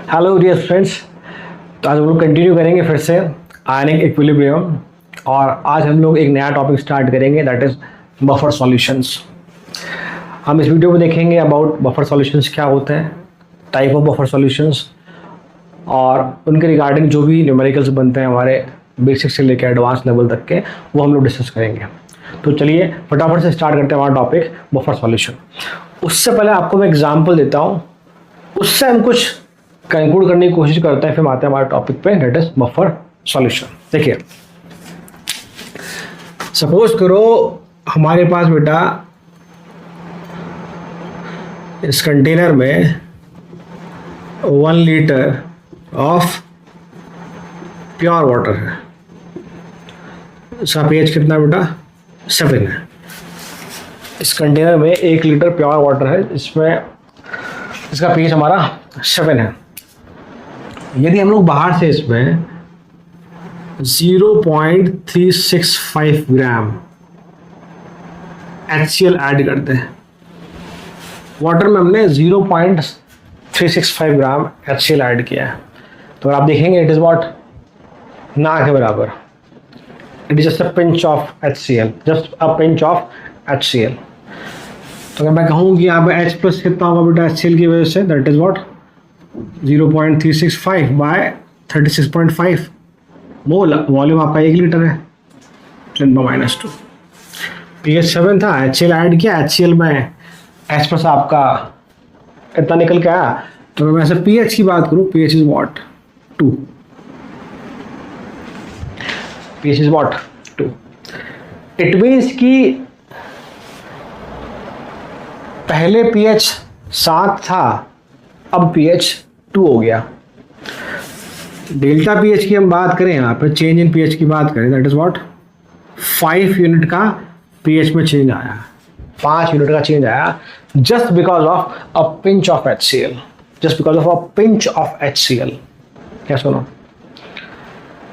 Hello dear friends, तो आज हम लोग कंटिन्यू करेंगे फिर से आयनिक इक्विलिब्रियम। और आज हम लोग एक नया टॉपिक स्टार्ट करेंगे, दैट इज़ बफर सॉल्यूशंस। हम इस वीडियो में देखेंगे अबाउट बफर सॉल्यूशंस क्या होते हैं, टाइप ऑफ बफर सॉल्यूशंस, और उनके रिगार्डिंग जो भी न्यूमेरिकल्स बनते हैं हमारे बेसिक से लेकर एडवांस लेवल तक के, वो हम लोग डिस्कस करेंगे। तो चलिए फटाफट से स्टार्ट करते हैं हमारा टॉपिक बफर सॉल्यूशन। उससे पहले आपको मैं एग्जांपल देता हूँ, उससे हम कुछ कंक्लूड करने की कोशिश करते हैं, फिर आते हैं हमारे टॉपिक पे, दैट इज बफर सॉल्यूशन। देखिए, सपोज करो हमारे पास बेटा इस कंटेनर में 1 लीटर ऑफ प्योर वाटर है। इसका pH कितना बेटा 7 है। इस कंटेनर में 1 लीटर प्योर वाटर है, इसमें इसका pH हमारा 7 है। यदि हम लोग बाहर से इसमें 0.365 ग्राम HCl ऐड करते हैं, वाटर में हमने 0.365 ग्राम HCl ऐड किया है, तो आप देखेंगे इट इज व्हाट, ना के बराबर। It is just a pinch of HCl, just a pinch of HCl। तो अगर मैं कहूँ कि यहाँ पे H प्लस कितना होगा बेटा HCl की वजह से, that is what 0.365 by 36.5 mole. Volume आपका 1 लीटर है, 10⁻²। pH 7 था, HCl ऐड किया, HCl में H प्लस आपका इतना निकल के आया। तो अगर मैं ऐसे pH की बात करूँ, pH is what 2। pH is what 2। It means कि पहले pH 7 था, अब pH 2 हो गया। डेल्टा pH की हम बात करें, यहाँ पे चेंज इन pH की बात करें, दैट इज व्हाट 5 यूनिट का pH में चेंज आया, 5 यूनिट का चेंज आया, just because of a pinch of HCl, just because of a pinch of HCl। क्या सुनो,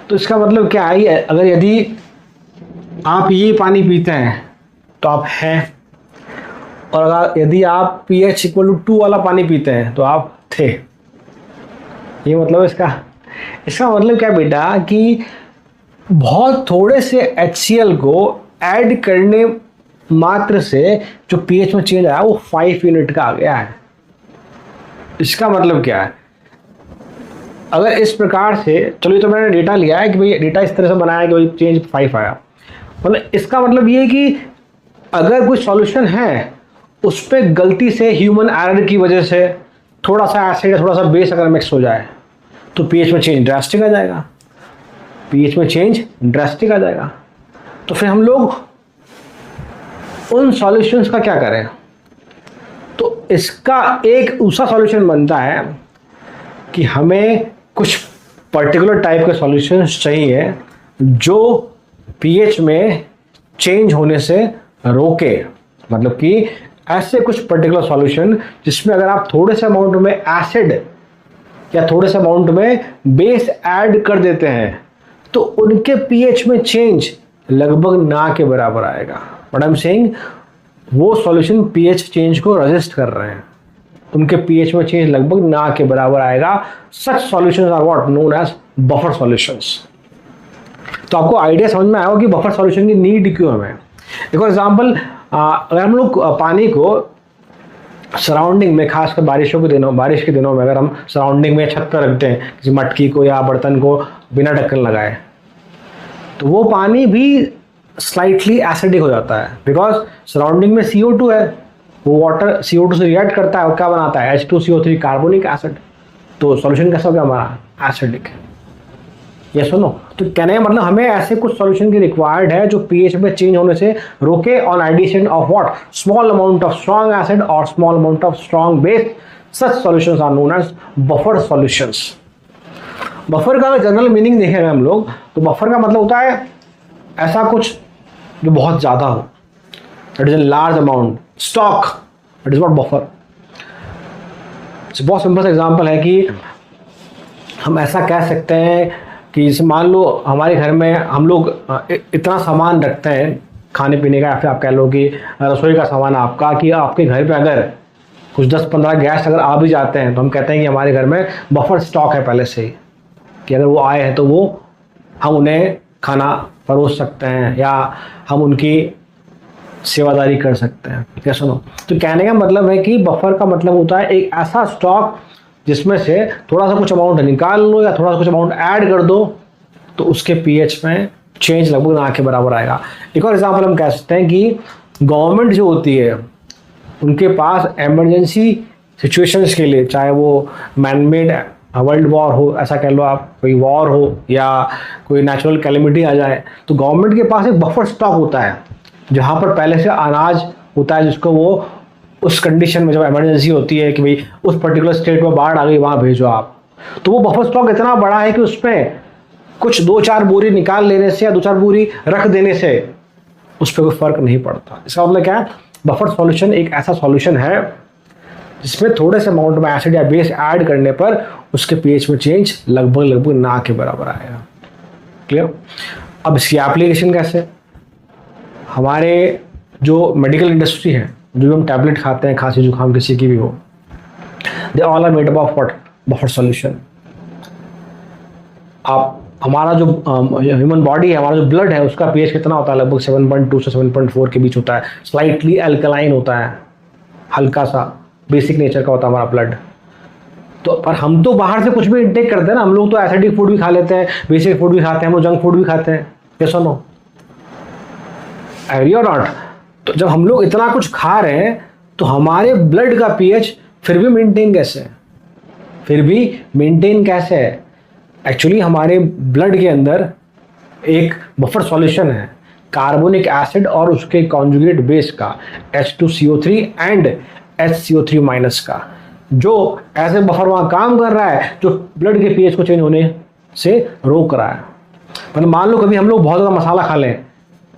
तो इसका मतलब क्या है, अगर यदि आप ये पानी पीते हैं तो आप हैं, और अगर यदि आप pH इक्वल टू 2 वाला पानी पीते हैं तो आप थे। ये मतलब इसका मतलब क्या बेटा, कि बहुत थोड़े से HCl को ऐड करने मात्र से जो pH में चेंज आया वो 5 यूनिट का आ गया है। इसका मतलब क्या है, अगर इस प्रकार से, चलिए तो मैंने डेटा लिया है कि भाई डेटा इस तरह से बनाया है कि भाई चेंज 5 आया, मतलब इसका मतलब ये है कि अगर कोई सॉल्यूशन है उस पर गलती से ह्यूमन एरर की वजह से थोड़ा सा एसिड या थोड़ा सा बेस अगर मिक्स हो जाए तो pH में चेंज ड्रास्टिक आ जाएगा, pH में चेंज ड्रास्टिक आ जाएगा। तो फिर हम लोग उन सॉल्यूशंस का क्या करें, तो इसका एक दूसरा सॉल्यूशन बनता है कि हमें कुछ पर्टिकुलर टाइप के सॉल्यूशंस चाहिए जो pH में चेंज होने से रोके। मतलब कि ऐसे कुछ पर्टिकुलर सॉल्यूशन जिसमें अगर आप थोड़े से अमाउंट में एसिड या थोड़े से अमाउंट में बेस ऐड कर देते हैं तो उनके pH में चेंज लगभग ना के बराबर आएगा। बट आई एम सेइंग, वो सॉल्यूशन pH चेंज को रेजिस्ट कर रहे हैं, उनके pH में चेंज लगभग ना के बराबर आएगा। Such solutions are what known as buffer solutions. तो आपको आइडिया समझ में आया कि बफर सॉल्यूशन की नीड क्यों हमें। एक और एग्जांपल, अगर हम लोग पानी को सराउंडिंग में, खासकर बारिश के दिनों में अगर हम सराउंडिंग में छत पर रखते हैं किसी मटकी को या बर्तन को बिना ढक्कन लगाए, तो वो पानी भी स्लाइटली एसिडिक हो जाता है, बिकॉज सराउंडिंग में CO2 है, वो वाटर CO2 से रिएक्ट करता है और क्या बनाता है H2CO3 कार्बोनिक एसिड। तो सॉल्यूशन कैसा हो गया हमारा, एसिडिक। ये सुनो, तो कहने का मतलब हमें ऐसे कुछ सॉल्यूशन की रिक्वायर्ड है जो pH में चेंज होने से रोके on addition of what small amount of strong acid और small amount of strong base. Such solutions are known as buffer solutions. Buffer का जनरल मीनिंग देखेंगे हम लोग, तो बफर का मतलब होता है ऐसा कुछ जो बहुत ज़्यादा हो, that is a large amount stock, that is what buffer. बहुत सिंपल सा एग्जांपल है कि हम ऐसा कह सकते हैं कि जैसे मान लो हमारे घर में हम लोग इतना सामान रखते हैं खाने पीने का, या फिर आप कह लो कि रसोई का सामान आपका, कि आपके घर पे अगर कुछ 10-15 गेस्ट अगर आ भी जाते हैं तो हम कहते हैं कि हमारे घर में बफर स्टॉक है पहले से ही, कि अगर वो आए हैं तो वो हम उन्हें खाना परोस सकते हैं या हम उनकी सेवादारी कर सकते हैं। क्या सुनो, तो कहने का मतलब है कि बफर का मतलब होता है एक ऐसा स्टॉक जिसमें से थोड़ा सा कुछ अमाउंट निकाल लो या थोड़ा सा कुछ अमाउंट ऐड कर दो तो उसके पीएच में चेंज लगभग ना के बराबर आएगा। एक और एग्जांपल हम कह सकते हैं कि गवर्नमेंट जो होती है उनके पास इमरजेंसी सिचुएशंस के लिए, चाहे वो मैनमेड वर्ल्ड वॉर हो, ऐसा कह लो आप, कोई वॉर हो या कोई नेचुरल कैलेमिटी आ जाए, तो गवर्नमेंट के पास एक बफर स्टॉक होता है जहाँ पर पहले से अनाज होता है जिसको वो उस कंडीशन में जब इमरजेंसी होती है कि भाई उस पर्टिकुलर स्टेट में बाढ़ आ गई वहाँ भेजो आप, तो वो बफर स्टॉक इतना बड़ा है कि उसमें कुछ 2-4 बोरी निकाल लेने से या 2-4 बोरी रख देने से उस पर कोई फर्क नहीं पड़ता। इसका मतलब क्या है, बफर सॉल्यूशन एक ऐसा सॉल्यूशन है जिसमें थोड़े से अमाउंट में एसिड या बेस ऐड करने पर उसके पीएच में चेंज लगभग ना के बराबर आएगा। क्लियर? अब इसकी एप्लीकेशन कैसे, हमारे जो मेडिकल इंडस्ट्री है, जो हम टैबलेट खाते हैं खांसी जुकाम किसी की भी हो, they all are made up of what, buffer solution. आप हमारा जो ह्यूमन बॉडी है, हमारा जो ब्लड है, उसका पीएच कितना होता है, लगभग 7.2 से 7.4 के बीच होता है। स्लाइटली अल्कलाइन होता है, हल्का सा बेसिक नेचर का होता है हमारा ब्लड। तो पर हम तो बाहर से कुछ भी इंटेक करते हैं ना, हम लोग तो एसिडिक फूड भी खा लेते हैं, बेसिक फूड भी खाते हैं, हम लोग जंक फूड भी खाते हैं। ये सुनो, एग्री और नॉट? तो जब हम लोग इतना कुछ खा रहे हैं तो हमारे ब्लड का पीएच फिर भी मेंटेन कैसे है, एक्चुअली हमारे ब्लड के अंदर एक बफर सॉल्यूशन है कार्बोनिक एसिड और उसके कॉन्जुगेट बेस का H2CO3 एंड HCO3 माइनस का, जो ऐसे बफर वहाँ काम कर रहा है जो ब्लड के पीएच को चेंज होने से रोक रहा है। मतलब मान लो कभी हम लोग बहुत ज़्यादा मसाला खा लें,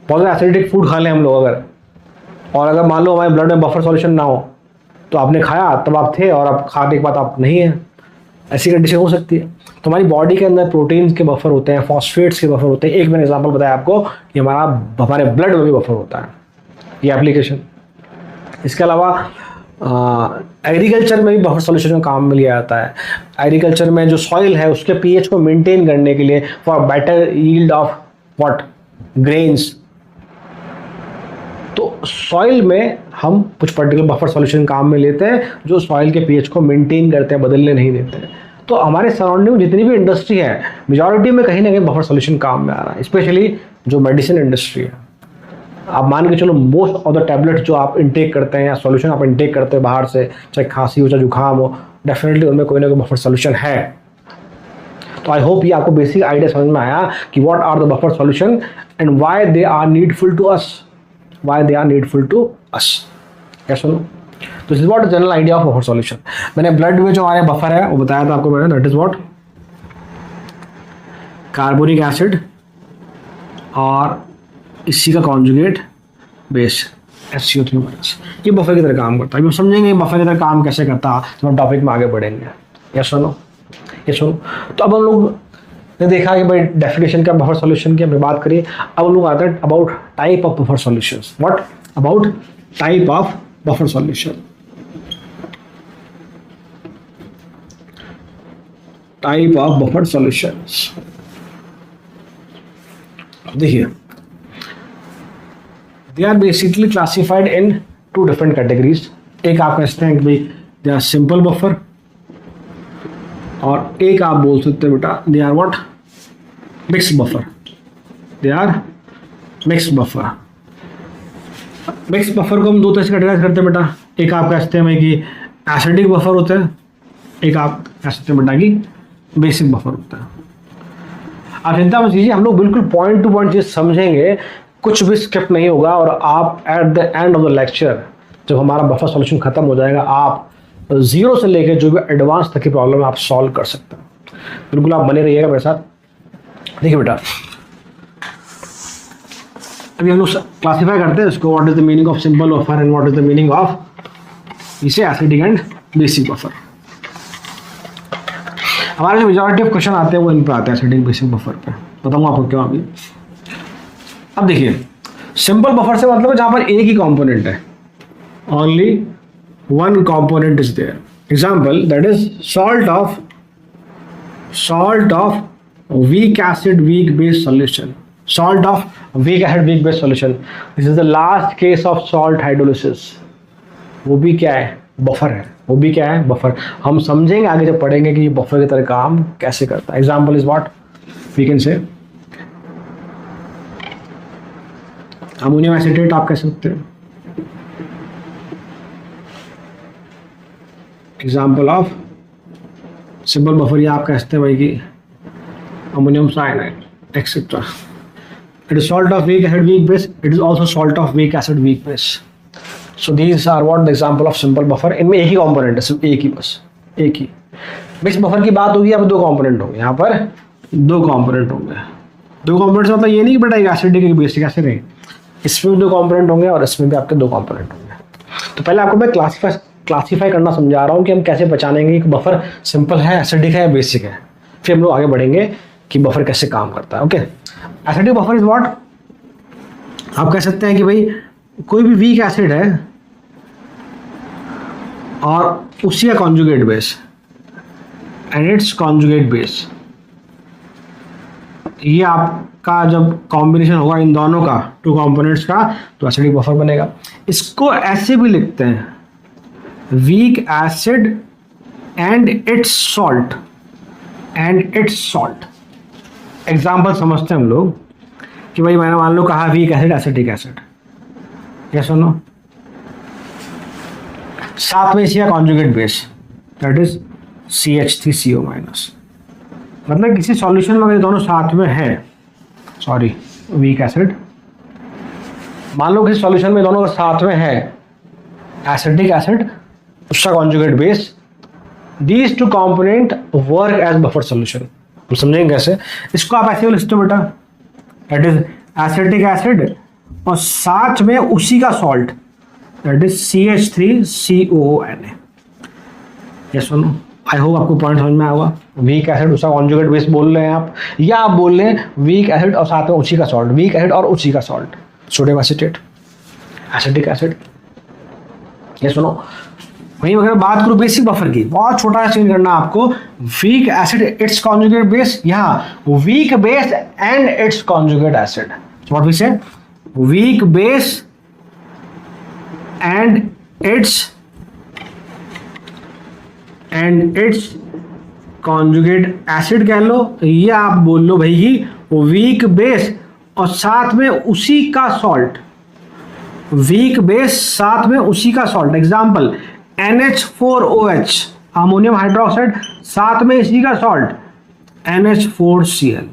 बहुत ज़्यादा एसिडिक फूड खा लें हम लोग अगर मान लो हमारे ब्लड में बफर सॉल्यूशन ना हो, तो आपने खाया तब आप थे और आप खाने के बाद आप नहीं है, ऐसी कंडीशन हो सकती है। तो हमारी बॉडी के अंदर प्रोटीन्स के बफर होते हैं, फॉस्फेट्स के बफर होते हैं। एक मैंने एग्जांपल बताया आपको कि हमारे ब्लड में भी बफर होता है, ये एप्लीकेशन। इसके अलावा एग्रीकल्चर में भी बफर सॉल्यूशन का काम में लिया जाता है। एग्रीकल्चर में जो सॉइल है उसके पीएच को मेंटेन करने के लिए for better yield of what, grains, तो सॉइल में हम कुछ पर्टिकुलर बफर सॉल्यूशन काम में लेते हैं जो सॉइल के पीएच को मेंटेन करते हैं, बदलने नहीं देते हैं। तो हमारे सराउंडिंग में जितनी भी इंडस्ट्री है, मेजॉरिटी में कहीं ना कहीं बफर सॉल्यूशन काम में आ रहा है, स्पेशली जो मेडिसिन इंडस्ट्री है। आप मान के चलो मोस्ट ऑफ द टैबलेट जो आप इंटेक करते हैं या सॉल्यूशन आप इंटेक करते हैं बाहर से, चाहे खांसी हो चाहे जुकाम हो, डेफिनेटली उनमें कोई ना कोई बफर सॉल्यूशन है। तो आई होप ये आपको बेसिक आइडिया समझ में आया कि what are the buffer solution and why they are needful to us. Yes or no? तो this is what general idea of buffer solution. मैंने ब्लड में जो हमारे बफर है वो बताया था आपको मैंने, that is what, carbonic acid और इसी का कॉन्जुगेट बेस HCO3 माइनस, ये बफर की तरह काम करता है। अभी समझेंगे बफर की तरह काम कैसे करता है तो हम टॉपिक में आगे बढ़ेंगे। यस और नो? यस और नो? तो अब हम लोग ने देखा कि भाई डेफिनेशन क्या बफर सॉल्यूशन की हमने बात करी। अब हम लोग आते हैं about type of buffer solutions. What about type of buffer solution? Type of buffer solutions, देखिए they are basically classified in 2 different categories. एक आप कहते हैं कि भाई दे आर सिंपल बफर, और एक आप बोल सकते हैं बेटा they are what, mix buffer. They are mix buffer. Mix buffer को हम 2 तरह से कैटेगराइज करते हैं बेटा। एक आप कह सकते हैं भाई कि एसिडिक बफर होता है, एक आप कह सकते हैं बेटा कि बेसिक बफर होता है। आप चिंता मत कीजिए, हम लोग बिल्कुल पॉइंट टू पॉइंट चीज समझेंगे, कुछ भी स्किप नहीं होगा। और आप eight the end of the lecture जब हमारा बफर सॉल्यूशन खत्म हो जाएगा, आप 0 से लेकर जो भी एडवांस तक की प्रॉब्लम है आप सॉल्व कर सकते हैं। बिल्कुल आप बने रहिएगा मेरे साथ। देखिए बेटा, अभी हम लोग क्लासीफाई करते हैं इसको, what is the meaning of simple buffer and what is the meaning of इसे एसिडिक एंड बेसिक बफर। हमारे जो मेजॉरिटी ऑफ क्वेश्चन आते हैं वो इन पर आते हैं, एसिडिक बेसिक बफर पे। बताऊंगा आपको क्यों अभी। अब देखिए, सिंपल बफर से मतलब है जहां पर एक ही कंपोनेंट है, only one component is there. Example, that is salt of weak acid weak base solution. Salt of weak acid weak base solution. This is the last case of salt hydrolysis. वो भी क्या है? Buffer है. वो भी क्या है? Buffer. हम समझेंगे आगे जब पढ़ेंगे कि ये बफर की तरह काम कैसे करता है. Example is what we can say ammonium acetate आप कह सकते हैं. एग्जाम्पल ऑफ सिंपल बफर, ये आप कह सकते हैं भाई कि ammonium cyanide etcetera. It is salt of weak acid weak base. It is also salt of weak acid weak base. So these are what the example of simple buffer. इनमें एक ही component है, सिर्फ एक ही, बस एक ही. मिक्स बफर की बात होगी, यहाँ पर दो component होंगे. यहाँ पर दो component होंगे. दो components मतलब ये नहीं कि बेटा एक एसिडिक एक बेसिक ऐसे नहीं. इसमें भी दो component होंगे और इसमें भी आपके दो component होंगे. तो पहले आपको मैं क्लासीफाई करना समझा रहा हूँ कि हम कैसे पहचानेंगे कि बफर सिंपल है, एसिडिक है या बेसिक है. फिर हम लोग आगे बढ़ेंगे कि बफर कैसे काम करता है. Okay, acidic buffer is what, आप कह सकते हैं कि भाई कोई भी वीक एसिड है और उसी का conjugate base and its conjugate base, ये आपका जब कॉम्बिनेशन होगा इन दोनों का, टू कंपोनेंट्स का, तो एसिडिक बफर बनेगा. इसको ऐसे भी लिखते हैं, weak acid and its salt example समझते हैं हम लोग कि भाई मैंने मान लो कहा वीक एसिड एसिटिक एसिड, ये सुनो, साथ में इसी का conjugate base that is CH3CO-, मतलब किसी सॉल्यूशन में अगर दोनों साथ में है, सॉरी वीक एसिड, मान लो किसी सॉल्यूशन में दोनों साथ में है एसिडिक एसिड उसका conjugate base, these two component work as buffer solution. हम समझेंगे कैसे. इसको आप ऐसे लिखते हो बेटा, दैट इज एसिटिक एसिड और साथ में उसी का सॉल्ट दैट इज CH3COONA. ये सुनो, आई होप आपको पॉइंट समझ में आएगा. वीक एसिड उसका कॉन्जुगेट बेस बोल रहे हैं आप, या आप बोल रहे हैं वीक एसिड और साथ में उसी का सॉल्ट, वीक एसिड और उसी का salt, sodium acetate, acetic acid. ये सुनो, वहीं अगर बात करूं बेसिक बफर की, बहुत छोटा सा चेंज करना आपको, weak acid its conjugate base, यहाँ weak base and its conjugate acid. What we say, weak base and its conjugate acid कह लो, या आप बोल लो भाई कि वीक बेस और साथ में उसी का सॉल्ट, वीक बेस साथ में उसी का salt. Example NH4OH ammonium hydroxide, साथ में इसी का सॉल्ट NH4Cl.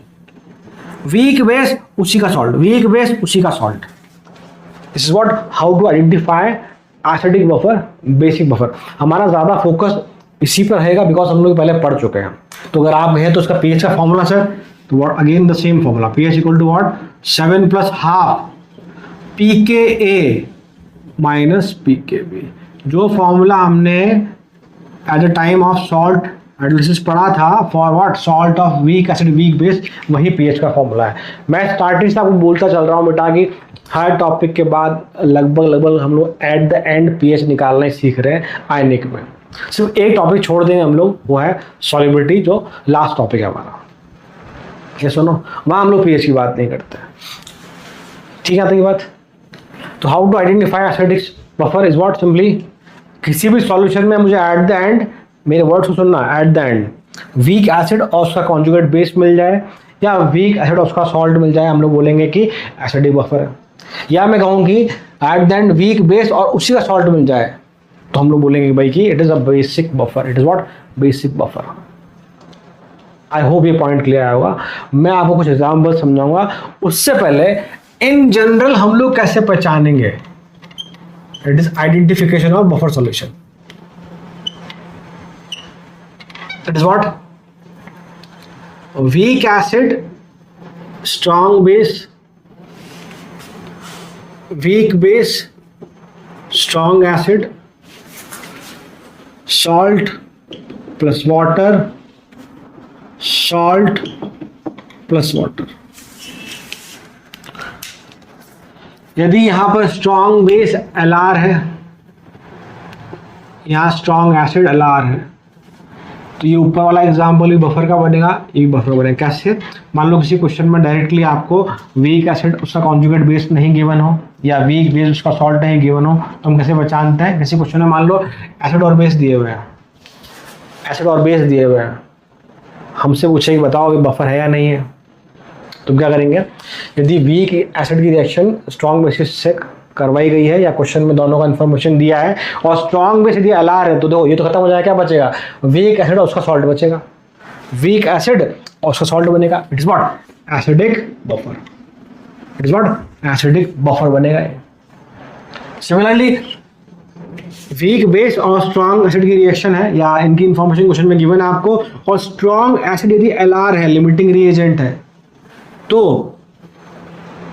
वीक बेस उसी का सॉल्ट, वीक बेस उसी का salt. This is what how to identify acidic buffer, basic buffer. हमारा ज्यादा फोकस इसी पर रहेगा बिकॉज हम लोग पहले पढ़ चुके हैं. तो अगर आप हैं तो उसका pH का फॉर्मूला सर, तो what again the same formula, pH equal to what 7 + 1/2 pKa - pKb. जो फॉर्मूला हमने at the time of salt analysis पढ़ा था for what, salt of weak acid weak base, वही pH का फॉर्मूला है. मैं स्टार्टिंग से आपको बोलता चल रहा हूँ बेटा कि हर टॉपिक के बाद लगभग हम लोग एट द एंड pH निकालना ही सीख रहे हैं आयनिक में. सिर्फ एक टॉपिक छोड़ देंगे हम लोग, वो है सॉल्युबिलिटी, जो लास्ट टॉपिक है हमारा. ये सुनो, वहाँ हम लोग pH की बात नहीं करते. ठीक है, तो ये बात. तो how to identify acidic buffer is what, simply किसी भी सॉल्यूशन में मुझे एट द एंड, मेरे वर्ड्स को सुनना, at the end weak acid और उसका कॉन्जुगेट बेस मिल जाए, या वीक एसिड और उसका सॉल्ट मिल जाए, हम लोग बोलेंगे कि एसिडिक बफर है. या मैं कहूँ कि eight the end weak base और उसी का सॉल्ट मिल जाए, तो हम लोग बोलेंगे भाई कि it is a basic buffer. It is what, basic buffer. I hope ये पॉइंट क्लियर होगा. मैं आपको कुछ एग्जाम्पल समझाऊंगा. उससे पहले इन जनरल हम लोग कैसे पहचानेंगे, it is identification of buffer solution. That is what, weak acid, strong base, weak base, strong acid, salt plus water, salt plus water. यदि यहां पर स्ट्रॉन्ग बेस Lr है यहाँ स्ट्रॉन्ग एसिड LR है, तो ये ऊपर वाला एग्जाम्पल भी बफर का बनेगा, ये भी बफर बनेगा। कैसे? मान लो किसी क्वेश्चन में डायरेक्टली आपको वीक एसिड उसका कॉन्जुगेट बेस नहीं गिवन हो, या वीक बेस उसका सॉल्ट नहीं गिवन हो, तो हम कैसे पहचानते हैं? किसी क्वेश्चन में मान लो एसिड और बेस दिए हुए हैं, एसिड और बेस दिए हुए हैं, हमसे पूछे कि बताओ कि बफर है या नहीं है, तो क्या करेंगे? यदि वीक एसिड की रिएक्शन स्ट्रॉन्ग बेसिस से करवाई गई है, या क्वेश्चन में दोनों का इन्फॉर्मेशन दिया है, और स्ट्रॉन्ग बेस यदि LR है, तो देखो ये तो खत्म हो जाएगा, क्या बचेगा? वीक एसिड और उसका सॉल्ट बचेगा, वीक एसिड और उसका सॉल्ट बनेगा। It is what? Acidic buffer. It is what? Acidic buffer बनेगा। सिमिलरली वीक बेस और स्ट्रॉन्ग एसिड की रिएक्शन है, या इनकी इंफॉर्मेशन क्वेश्चन में गिवन है आपको, और स्ट्रॉन्ग एसिड यदि LR है, लिमिटिंग रिएजेंट है, तो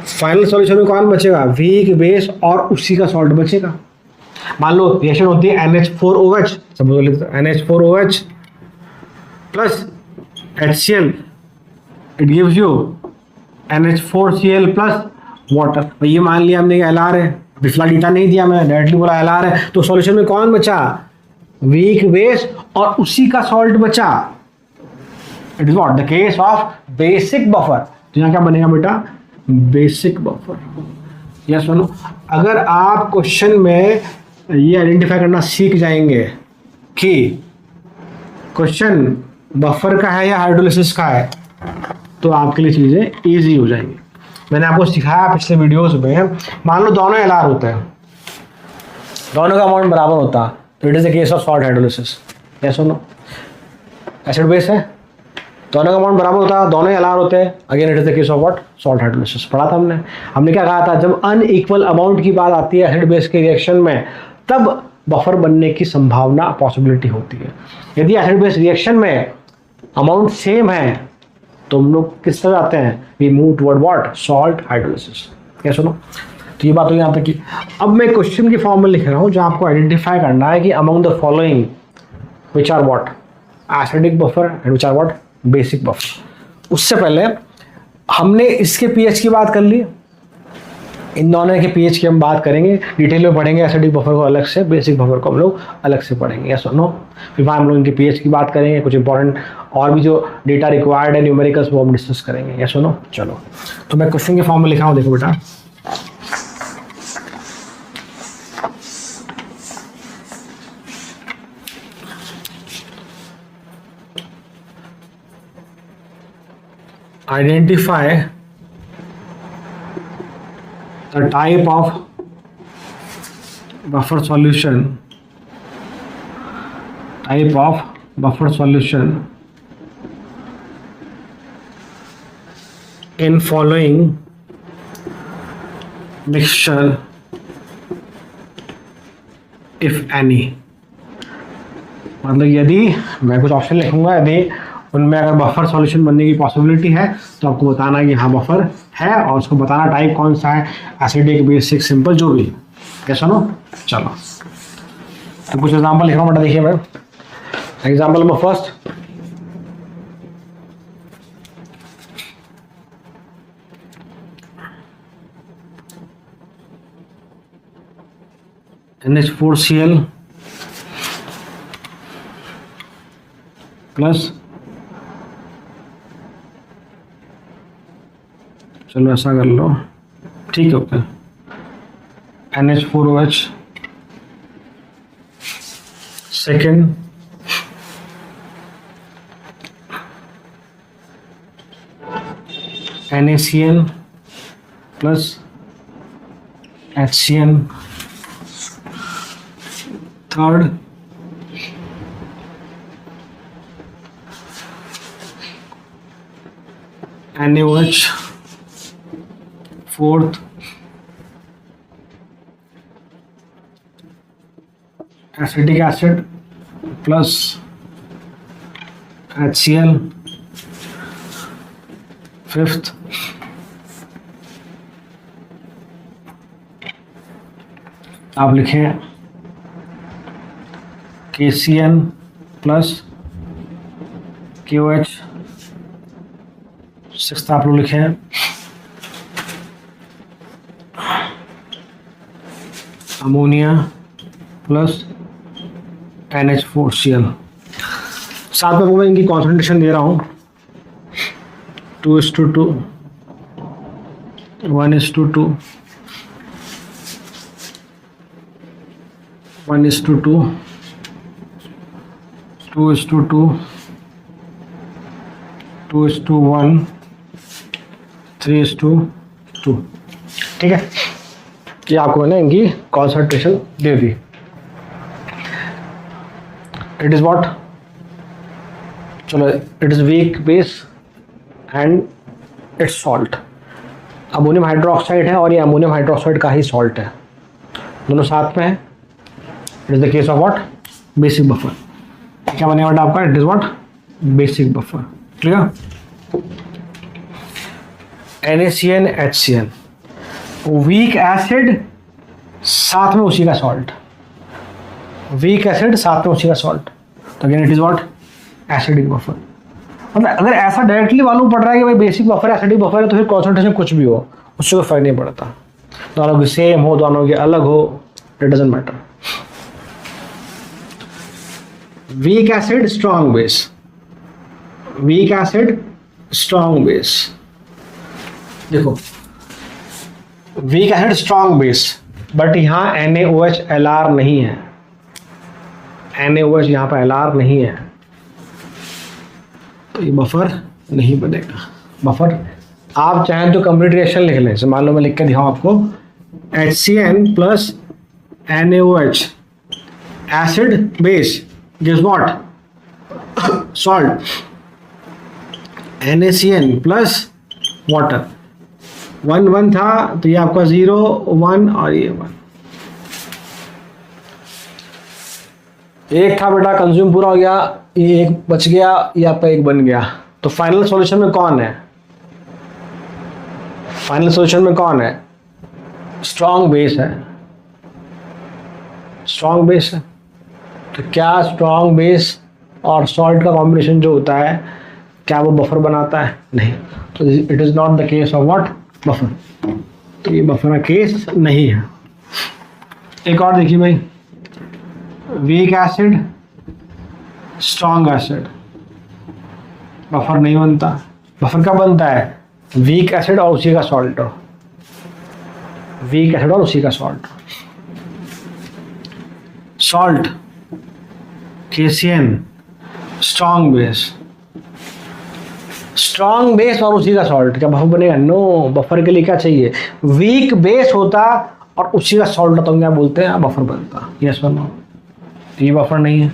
फाइनल सॉल्यूशन में कौन बचेगा? वीक बेस और उसी का सॉल्ट बचेगा। मान लो रिएक्शन होती है NH4OH, सब लिखते हैं NH4OH plus HCl, it gives you NH4Cl plus water. ये मान लिया हमने LR है, पिछला डेटा नहीं दिया, मैंने डायरेक्टली बोला LR है, तो सॉल्यूशन में कौन बचा? वीक बेस और उसी का सॉल्ट बचा। It is what? The case of basic buffer. तो यहाँ क्या बनेगा बेटा? Basic buffer. यस सुनो, अगर आप क्वेश्चन में ये आइडेंटिफाई करना सीख जाएंगे कि क्वेश्चन बफर का है या हाइड्रोलिसिस का है, तो आपके लिए चीज़ें इजी हो जाएंगी। मैंने आपको सिखाया पिछले वीडियोस में, मान लो दोनों LR होते हैं, दोनों का अमाउंट बराबर होता, तो it is the case of salt hydrolysis. Yes सुनो, एसिड बेस है, दोनों का अमाउंट बराबर होता है, दोनों LR होते हैं, again it is the case of what? Salt hydrolysis. पढ़ा था हमने क्या कहा था? जब अनइक्वल अमाउंट की बात आती है एसिड बेस के रिएक्शन में, तब बफर बनने की संभावना, पॉसिबिलिटी होती है। यदि एसिड बेस रिएक्शन में अमाउंट सेम है, तो हम लोग किस तरह जाते हैं? We move toward what? Salt hydrolysis. क्या सुनो, तो ये बात हो यहाँ तक की। अब मैं क्वेश्चन की फॉर्म में लिख रहा हूँ, जो आपको आइडेंटिफाई करना है कि among the following which are what? Acidic buffer and which are what? Basic buffer. उससे पहले हमने इसके पीएच की बात कर ली, इन दोनों के पीएच की हम बात करेंगे, डिटेल में पढ़ेंगे। एसिडिक बफर को अलग से, बेसिक बफर को हम लोग अलग से पढ़ेंगे। यस और नो? फिर हम लोग इनके पीएच की बात करेंगे, कुछ इंपॉर्टेंट और भी जो डेटा रिक्वायर्ड है न्यूमेरिकल्स, वो हम डिस्कस करेंगे। यस और नो? चलो, तो मैं क्वेश्चन के फॉर्म में लिखा हूँ, देखो बेटा। Identify the type of buffer solution in following mixture if any। मतलब यदि मैं कुछ ऑप्शन लिखूंगा, यदि उनमें अगर बफर सॉल्यूशन बनने की पॉसिबिलिटी है, तो आपको बताना है कि हाँ बफर है, और उसको बताना टाइप कौन सा है, एसिडिक, बेसिक, सिंपल, जो भी। कैसा नो? चलो, तो कुछ एग्जांपल लिख रहा हूँ बेटा, देखिए मैं। Example number first, NH4Cl plus, चलो ऐसा कर लो, ठीक है, okay, NH4OH second, NaCl plus HCl third, NaOH fourth, acetic acid plus HCl fifth, आप लिखें KCl प्लस KOH सिक्स्थ, आप लोग लिखें अमोनिया प्लस NH4Cl। साथ में मैं इनकी कॉन्सेंट्रेशन दे रहा हूँ 2:2, 1:2, 1:2, 2:2, 2:1, 3:2। ठीक है, ये आपको मैंने इनकी कॉन्सेंट्रेशन दे दी। इट इज व्हाट, चलो it is weak base and its salt. Ammonium hydroxide है और ये अमोनियम हाइड्रोक्साइड का ही सॉल्ट है, दोनों साथ में है। It is the case of what, basic buffer. क्या बनेगा बेटा आपका, it is what, basic buffer. Clear. NaCN HCN, weak acid साथ में उसी का सॉल्ट, वीक एसिड साथ में उसी का सॉल्ट, तो again it is what, acidic buffer. मतलब अगर ऐसा डायरेक्टली मालूम पड़ रहा है कि भाई बेसिक बफर है, एसिडिक बफर है, तो फिर कॉन्सेंट्रेशन कुछ भी हो उससे कोई फर्क नहीं पड़ता, दोनों की सेम हो दोनों की अलग हो, it doesn't matter. Weak acid strong base, weak acid strong base. देखो weak acid strong base, but यहाँ NaOH Lr नहीं है, NaOH यहाँ पर Lr नहीं है, तो ये बफर नहीं बनेगा। बफर आप चाहें तो कंप्लीट रिएक्शन लिख लें, जैसे मान लो मैं लिख के दिखाऊं आपको, HCN plus NaOH acid base gives what, salt. NaCN plus water, 1 1 था तो ये आपका 0 1 और ये 1, एक था बेटा कंज्यूम पूरा हो गया, ये एक बच गया, ये आपका एक बन गया। तो फाइनल सॉल्यूशन में कौन है, फाइनल सॉल्यूशन में कौन है, स्ट्रॉन्ग बेस है, स्ट्रॉन्ग बेस है। तो क्या स्ट्रॉन्ग बेस और सॉल्ट का कॉम्बिनेशन जो होता है, क्या वो बफर बनाता है, नहीं। तो it is not the case of what, buffer. तो ये बफर का केस नहीं है। एक और देखिए भाई, week acid strong acid, buffer नहीं बनता। बफर कब बनता है, वीक एसिड और उसी का सॉल्ट हो, वीक एसिड और उसी का salt. Salt KCN strong base, strong base और उसी का सॉल्ट, क्या बफर बनेगा, नो। बफर के लिए क्या चाहिए, वीक बेस होता और उसी का सॉल्ट होता, क्या बोलते हैं, बफर बनता। यस और नो, ये बफर नहीं है।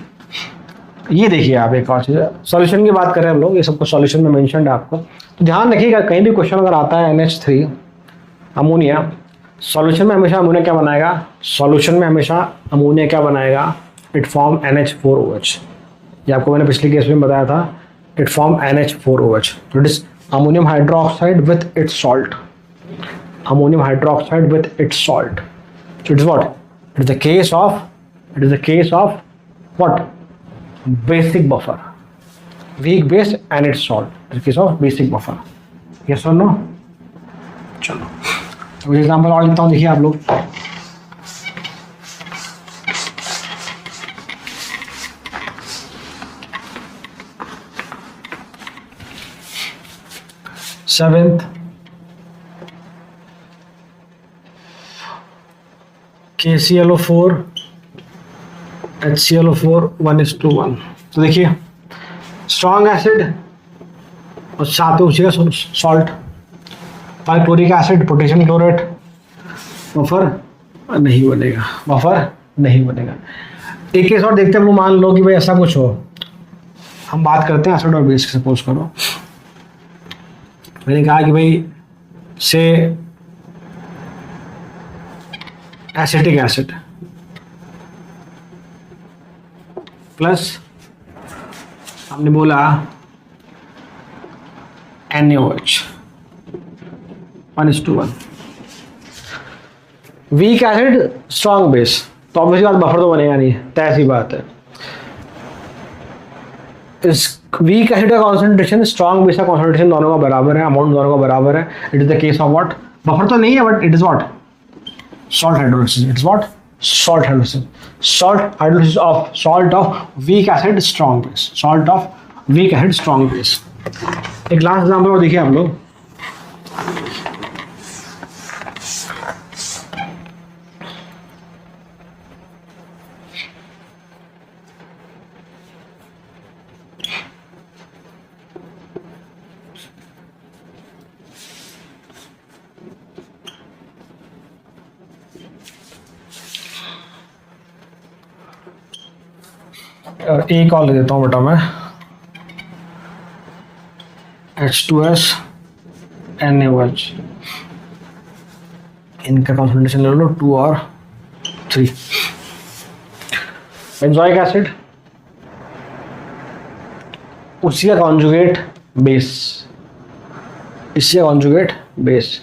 ये देखिए आप एक और चीज़, सॉल्यूशन की बात करें हम लोग, ये सबको सॉल्यूशन में मेंशन है आपको, तो ध्यान रखिएगा कहीं भी क्वेश्चन अगर आता है NH3 अमोनिया, सॉल्यूशन में हमेशा अमोनिया क्या बनाएगा, सॉल्यूशन में हमेशा अमोनिया क्या बनाएगा, इट फॉर्म NH4OH। ये आपको मैंने पिछले केस में बताया था, इट फॉर्म NH4OH। तो it is ammonium hydroxide with its salt, ammonium hydroxide with its salt. So it is what? It is the case of, it is the case of what? Basic buffer. Weak base and its salt. It is the case of basic buffer. Yes or no? चलो तो example और लिखता हूँ, देखिए आप लोग। Seventh KClO4 HClO4 1:1। तो देखिए स्ट्रॉन्ग एसिड और साथ में उसी का salt, chloric acid potassium chlorate, buffer नहीं बनेगा, बफर नहीं बनेगा। एक केस और देखते हैं, वो मान लो कि भाई ऐसा कुछ हो, हम बात करते हैं एसिड और बेस की। सपोज करो मैंने कहा कि भाई से एसिटिक एसिड प्लस हमने बोला NaOH 1:1। Week acid strong base, तो ऑब्वियसली बात बफर तो बनेगा नहीं, तय सी बात है। इस वीक एसिड का कॉन्सेंट्रेशन स्ट्रॉन्ग बेस का कॉन्सेंट्रेशन दोनों का बराबर है, अमाउंट दोनों का बराबर है। It is the case of what, buffer तो नहीं है but it is what, salt hydrolysis. It's what, salt hydrolysis. Salt hydrolysis of salt of weak acid strong base. Salt of weak acid strong base. एक last example और देखिए आप लोग. और एक और ले देता हूँ बेटा मैं. H2S NaOH, इनका कॉन्सेंट्रेशन ले लो 2 और 3. बेंजोइक एसिड उसी का कॉन्जुगेट बेस, इसी का कॉन्जुगेट बेस.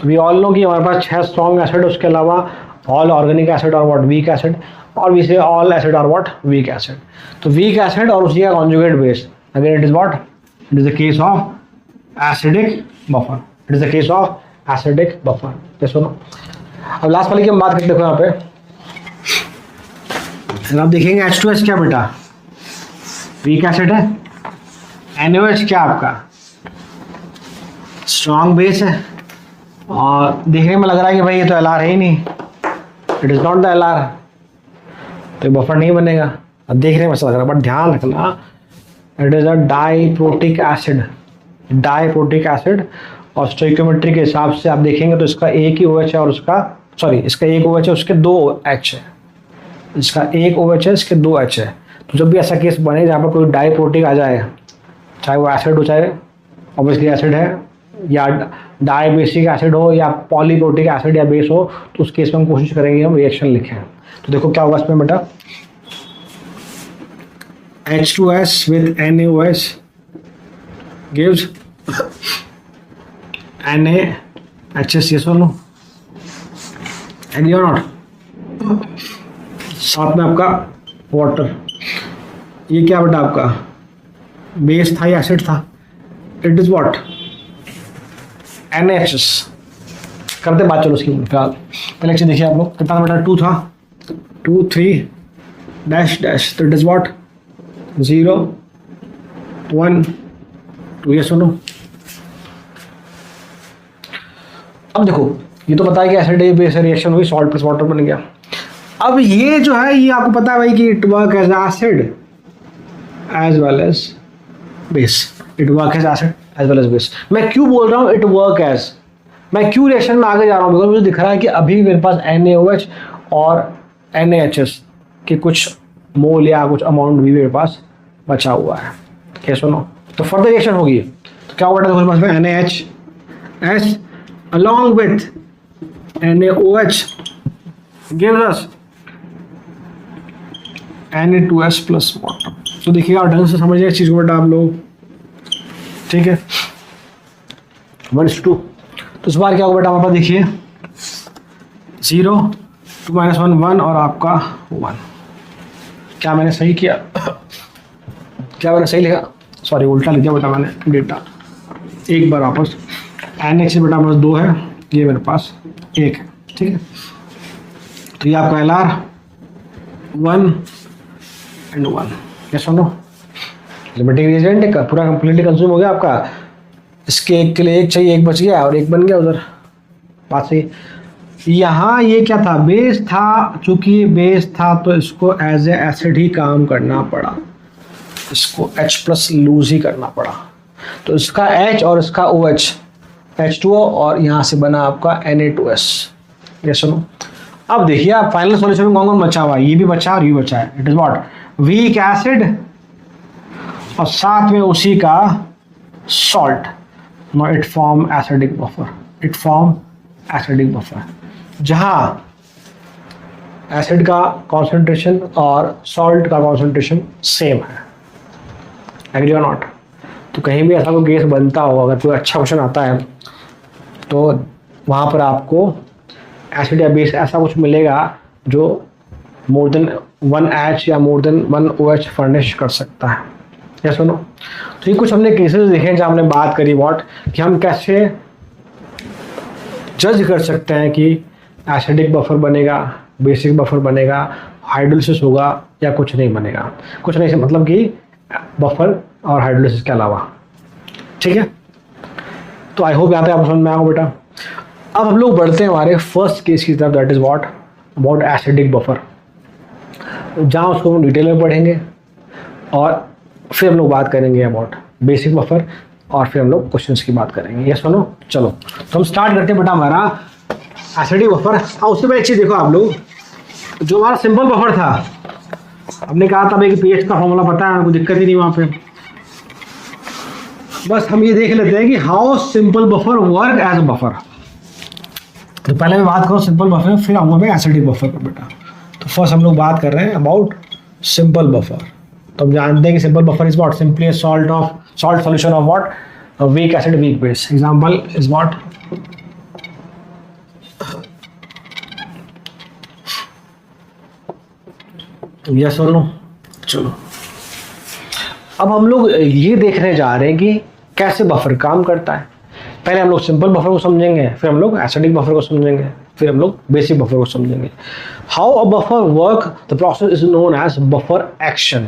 तो वी ऑल नो कि हमारे पास 6 स्ट्रॉन्ग एसिड, उसके अलावा ऑल ऑर्गेनिक एसिड और व्हाट वीक एसिड, और वी से ऑल एसिड और व्हाट वीक एसिड. तो वीक एसिड और उसी का conjugate base, again it is what, it is the case of acidic buffer. It is the case of acidic buffer. ये सुनो. अब लास्ट वाली की हम बात करते देखो यहाँ पे. आप देखेंगे H2S क्या बेटा, वीक एसिड है. NaOH क्या आपका, स्ट्रॉन्ग बेस है. और देखने में लग रहा है कि भाई ये तो LR है ही नहीं, it is not the LR, तो बफर नहीं बनेगा. अब देखने में ऐसा लग रहा है, बट ध्यान रखना it is a diprotic acid. Diprotic acid और स्टोइकियोमेट्री के हिसाब से आप देखेंगे तो इसका एक ही OH है और उसका, सॉरी, इसका एक OH है, उसके 2 H है. इसका एक OH है, इसके 2 H है. तो जब भी ऐसा केस बने जहाँ पर कोई डाइप्रोटिक आ जाए, चाहे वो एसिड हो, चाहे ऑब्वियसली एसिड है, या डाइबेसिक एसिड हो, या पॉलीप्रोटिक एसिड या बेस हो, तो उस केस में हम कोशिश करेंगे हम रिएक्शन लिखें. तो देखो क्या होगा इसमें बेटा. H2S with NaOH gives NaHS, yes or no? Agree or not? साथ में आपका वाटर. ये क्या बेटा आपका बेस था या एसिड था? It is what, NaHS. करते बात चलो उसकी फिलहाल. पहले एक चीज देखिए आप लोग, कितना बेटा 2 था, 2 3 डैश डैश, तो इट इज व्हाट 0 1 2. ये सुनो. अब देखो ये तो पता है कि एसिड बेस रिएक्शन हुई, सॉल्ट प्लस वाटर बन गया. अब ये जो है ये आपको पता है भाई कि it work as acid as well as base. It work as acid as well as base. मैं क्यों बोल रहा हूँ इट वर्क एज, मैं क्यों रिएक्शन में आगे जा रहा हूँ, बिकॉज मुझे दिख रहा है कि अभी मेरे पास NaOH और NaHS के कुछ मोल या कुछ अमाउंट भी मेरे पास बचा हुआ है. क्या सुनो, तो फर्दर रिएक्शन होगी. तो क्या होगा देखो, पास में NaHS along with NaOH gives us Na2S plus water. तो देखिएगा ढंग से समझिए इस चीज को बेटा आप लोग, ठीक है. 1:2. तो इस बार क्या होगा बेटा हमारे पास, देखिए 0 2 -1 1 और आपका 1. क्या मैंने सही किया, क्या मैंने सही लिखा, सॉरी उल्टा लिख दिया बेटा मैंने डेटा. एक बार वापस, NaHS बेटा मेरे पास 2 है, ये मेरे पास 1 है, ठीक है. तो ये आपका LR 1 and 1. क्या सुनो, लिमिटिंग रिएजेंट पूरा कंप्लीटली कंज्यूम हो गया आपका. इसके एक के लिए एक चाहिए, एक बच गया और एक बन गया उधर. बात सही. यहाँ ये क्या था, बेस था. चूंकि ये बेस था तो इसको एज ए एसिड ही काम करना पड़ा, इसको H+ लूज ही करना पड़ा. तो इसका H और इसका OH H2O और यहाँ से बना आपका Na2S. ये सुनो. अब देखिए आप फाइनल सॉल्यूशन में कौन कौन बचा हुआ है, ये भी बचा और ये बचा है. It is what, weak acid और साथ में उसी का salt. No it form acidic buffer. It form acidic buffer, जहां एसिड का कॉन्सेंट्रेशन और सॉल्ट का कॉन्सेंट्रेशन सेम है. एग्री और नॉट? तो कहीं भी ऐसा कोई गैस बनता हो, अगर कोई अच्छा क्वेश्चन आता है तो वहाँ पर आपको एसिड या बेस ऐसा कुछ मिलेगा जो मोर देन 1 H या मोर देन 1 OH फर्निश कर सकता है. या सुनो, तो ये कुछ हमने केसेस देखे हैं जहाँ हमने बात करी व्हाट, कि हम कैसे जज कर सकते हैं कि एसिडिक बफर बनेगा बेसिक बफर बनेगा, हाइड्रोलिसिस होगा या कुछ नहीं बनेगा। कुछ नहीं से मतलब कि बफर और हाइड्रोलिसिस के अलावा। ठीक है, तो आई होप यहाँ पे आप समझ में आओ बेटा। अब हम लोग बढ़ते हैं हमारे फर्स्ट केस की तरफ, that is what about acidic buffer, जहाँ उसको हम डिटेल में पढ़ेंगे और फिर हम लोग बात करेंगे अबाउट बेसिक बफर और फिर हम लोग क्वेश्चंस की बात करेंगे। यस सुनो, चलो तो हम स्टार्ट करते हैं बेटा हमारा एसिडिक बफर। हाँ, उससे पहले एक चीज़ देखो आप लोग, जो हमारा सिंपल बफर था, हमने कहा था भाई कि पीएच का फॉर्मूला पता है, कोई दिक्कत ही नहीं वहाँ पे। बस हम ये देख लेते हैं कि how simple buffer work as a buffer. तो पहले मैं बात करूँ सिंपल बफर, फिर आऊँगा मैं एसिडिक बफर पर बेटा। तो फर्स्ट हम लोग बात कर रहे हैं अबाउट सिंपल बफर। तो हम जानते हैं कि simple buffer is what simply salt solution of what weak acid weak base. Example is what yes और नो। चलो अब हम लोग ये देखने जा रहे हैं कि कैसे बफर काम करता है। पहले हम लोग सिंपल बफर को समझेंगे, फिर हम लोग एसिडिक बफर को समझेंगे, फिर हम लोग बेसिक बफर को समझेंगे। How a buffer work, the process is known as buffer action.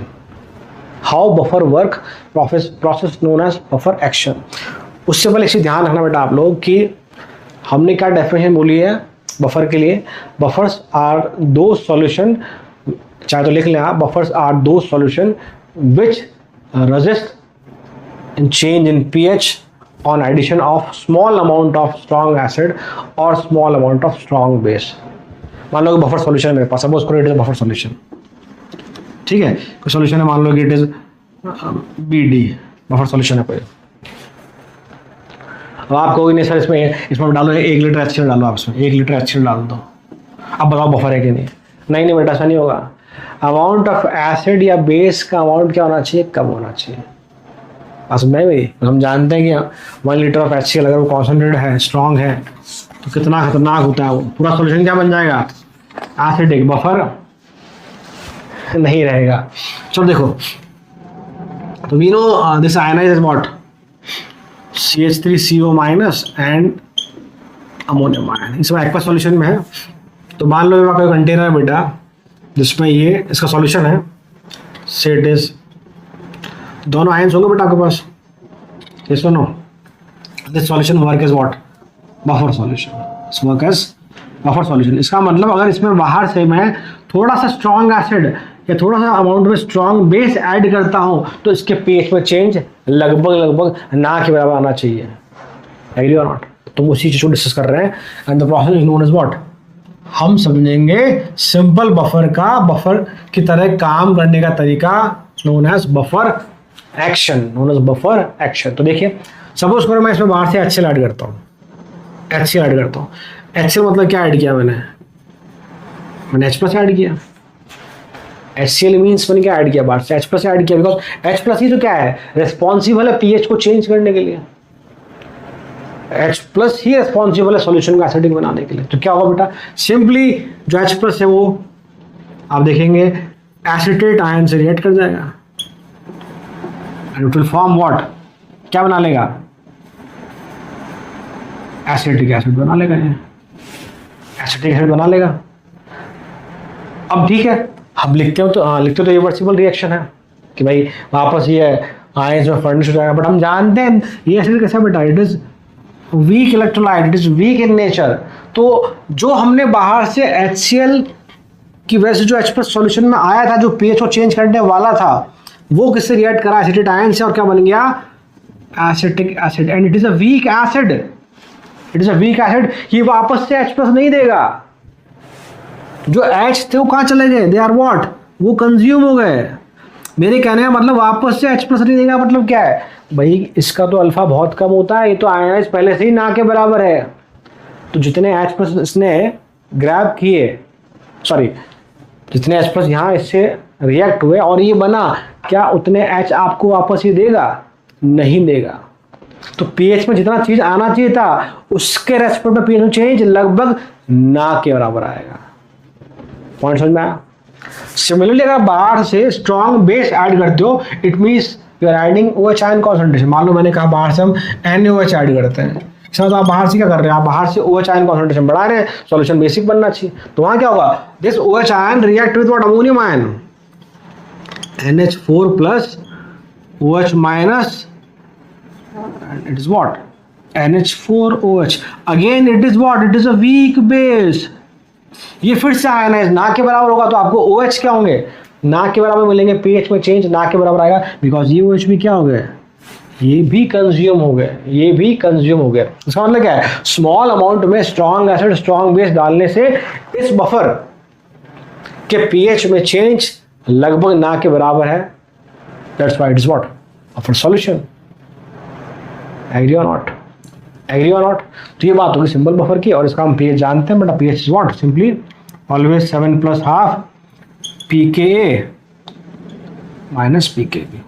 How buffer work, process known as buffer action. उससे पहले इसे ध्यान रखना बेटा आप लोग कि हमने क्या डेफिनेशन बोली है बफर के लिए। बफर्स आर दो सॉल्यूशन, चाहे तो लिख लें आप, बफर्स आर दो solution which resist in change in pH on addition of small amount of strong acid or small amount of strong base। मान लो कि बफर सॉल्यूशन है मेरे पास, सपोज करो इट इज बफर सॉल्यूशन। ठीक है, कोई सॉल्यूशन है, मान लो कि it is BD buffer solution है कोई। अब आप कहोगे नहीं सर इसमें डालो 1 लीटर HCl डालो, आप इसमें 1 लीटर HCl डाल दो, अब बताओ बफर है कि नहीं। नहीं बेटा ऐसा नहीं होगा। अमाउंट ऑफ एसिड या बेस का अमाउंट क्या होना चाहिए, कम होना चाहिए। नहीं भाई, हम जानते हैं कि 1 लीटर ऑफ HCl अगर वो कॉन्सेंट्रेटेड है, स्ट्रॉन्ग है, तो कितना खतरनाक होता है वो। पूरा सॉल्यूशन क्या बन जाएगा, एसिडिक, बफर नहीं रहेगा। चलो देखो, तो we know this ionize is what CH3CO minus and ammonium ion, इसमें एक्वा सॉल्यूशन में है। तो मान लो मेरे पास कोई कंटेनर है बेटा जिसमें ये इसका सॉल्यूशन है, से इट इज दोनों आयंस होंगे बेटा आपके पास। ये सुनो, this solution work is what buffer solution, it's work as buffer solution. इसका मतलब अगर इसमें बाहर से मैं थोड़ा सा स्ट्रॉन्ग एसिड या थोड़ा सा अमाउंट में स्ट्रॉन्ग बेस ऐड करता हूं तो इसके pH में चेंज लगभग ना के बराबर आना चाहिए। एग्री और नॉट? तो उसी चीज को डिस्कस कर रहे हैं। And the process is known as what, हम समझेंगे सिंपल बफर का, बफर की तरह काम करने का तरीका known as buffer action, known as buffer action. तो देखिए, सपोज करो मैं इसमें बाहर से HCl ऐड करता हूँ, HCl मतलब क्या ऐड किया मैंने H+ ऐड किया। HCl मीन्स मैंने क्या ऐड किया, बाहर से H+ ऐड किया, बिकॉज H+ ही तो क्या है, रिस्पॉन्सिबल है pH को चेंज करने के लिए। H+ ही रिस्पॉन्सिबल है सॉल्यूशन को एसिडिक बनाने के लिए। तो क्या होगा बेटा, सिंपली जो H+ है वो आप देखेंगे एसिटेट आयन से रिएक्ट कर जाएगा, इट विल फॉर्म व्हाट, क्या बना लेगा, एसिटिक एसिड बना लेगा, एसिटिक एसिड बना लेगा। अब ठीक है, हम लिखते हो तो रिवर्सिबल रिएक्शन है कि भाई वापस ये आयंस में फर्निश हो जाएगा। बट हम जानते हैं ये एसिड कैसा बेटा, it is weak electrolyte, it is week in nature. तो जो हमने बाहर से HCl की वजह से जो H+ सॉल्यूशन में आया था, जो pH को चेंज करने वाला था, वो किससे रिएक्ट करा, एसिटेट आयन से, और क्या बन गया, acetic acid. And it is a weak acid, ये वापस से H+ नहीं देगा। जो H थे वो कहाँ चले गए, दे आर व्हाट, वो कंज्यूम हो गए। मेरे कहने का मतलब वापस से H+ नहीं देगा, मतलब क्या है भाई, इसका तो अल्फा बहुत कम होता है, ये तो आयनाइज पहले से ही ना के बराबर है। तो जितने H+ इसने ग्रैब किए, सॉरी जितने H+ यहाँ इससे रिएक्ट हुए और ये बना, क्या उतने H आपको वापस ये देगा, नहीं देगा। तो pH में जितना चीज आना चाहिए था उसके रेस्पेक्ट में pH में चेंज लगभग ना के बराबर आएगा। पॉइंट समझ में आया? सिमिलरली अगर बाहर से स्ट्रॉन्ग बेस ऐड करते हो, it means you are adding OH ion concentration. मान लो मैंने कहा बाहर से हम NaOH ऐड करते हैं, अच्छा, तो आप बाहर से क्या कर रहे हैं, आप बाहर से OH आयन कॉन्सेंट्रेशन बढ़ा रहे हैं, सॉल्यूशन बेसिक बनना चाहिए। तो वहां क्या होगा, this OH ion react with what, ammonium ion, NH4 plus OH minus, it is what, NH4OH, again it is what, it is a weak base. ये फिर से आयनाइज ना के बराबर होगा, तो आपको OH क्या होंगे, ना के बराबर मिलेंगे, pH में चेंज ना के बराबर आएगा, बिकॉज ये OH भी क्या हो गए, ये भी कंज्यूम हो गए, ये भी कंज्यूम हो गए। इसका मतलब क्या है, स्मॉल अमाउंट में स्ट्रॉन्ग एसिड स्ट्रॉन्ग बेस डालने से इस बफर के pH में चेंज लगभग ना के बराबर है, that's why it is what, buffer solution. Agree और नॉट, एग्री और नॉट। तो ये बात होगी सिंपल बफर की, और इसका हम pH जानते हैं, but pH is what, simply always 7 + ½ pKa minus pKb।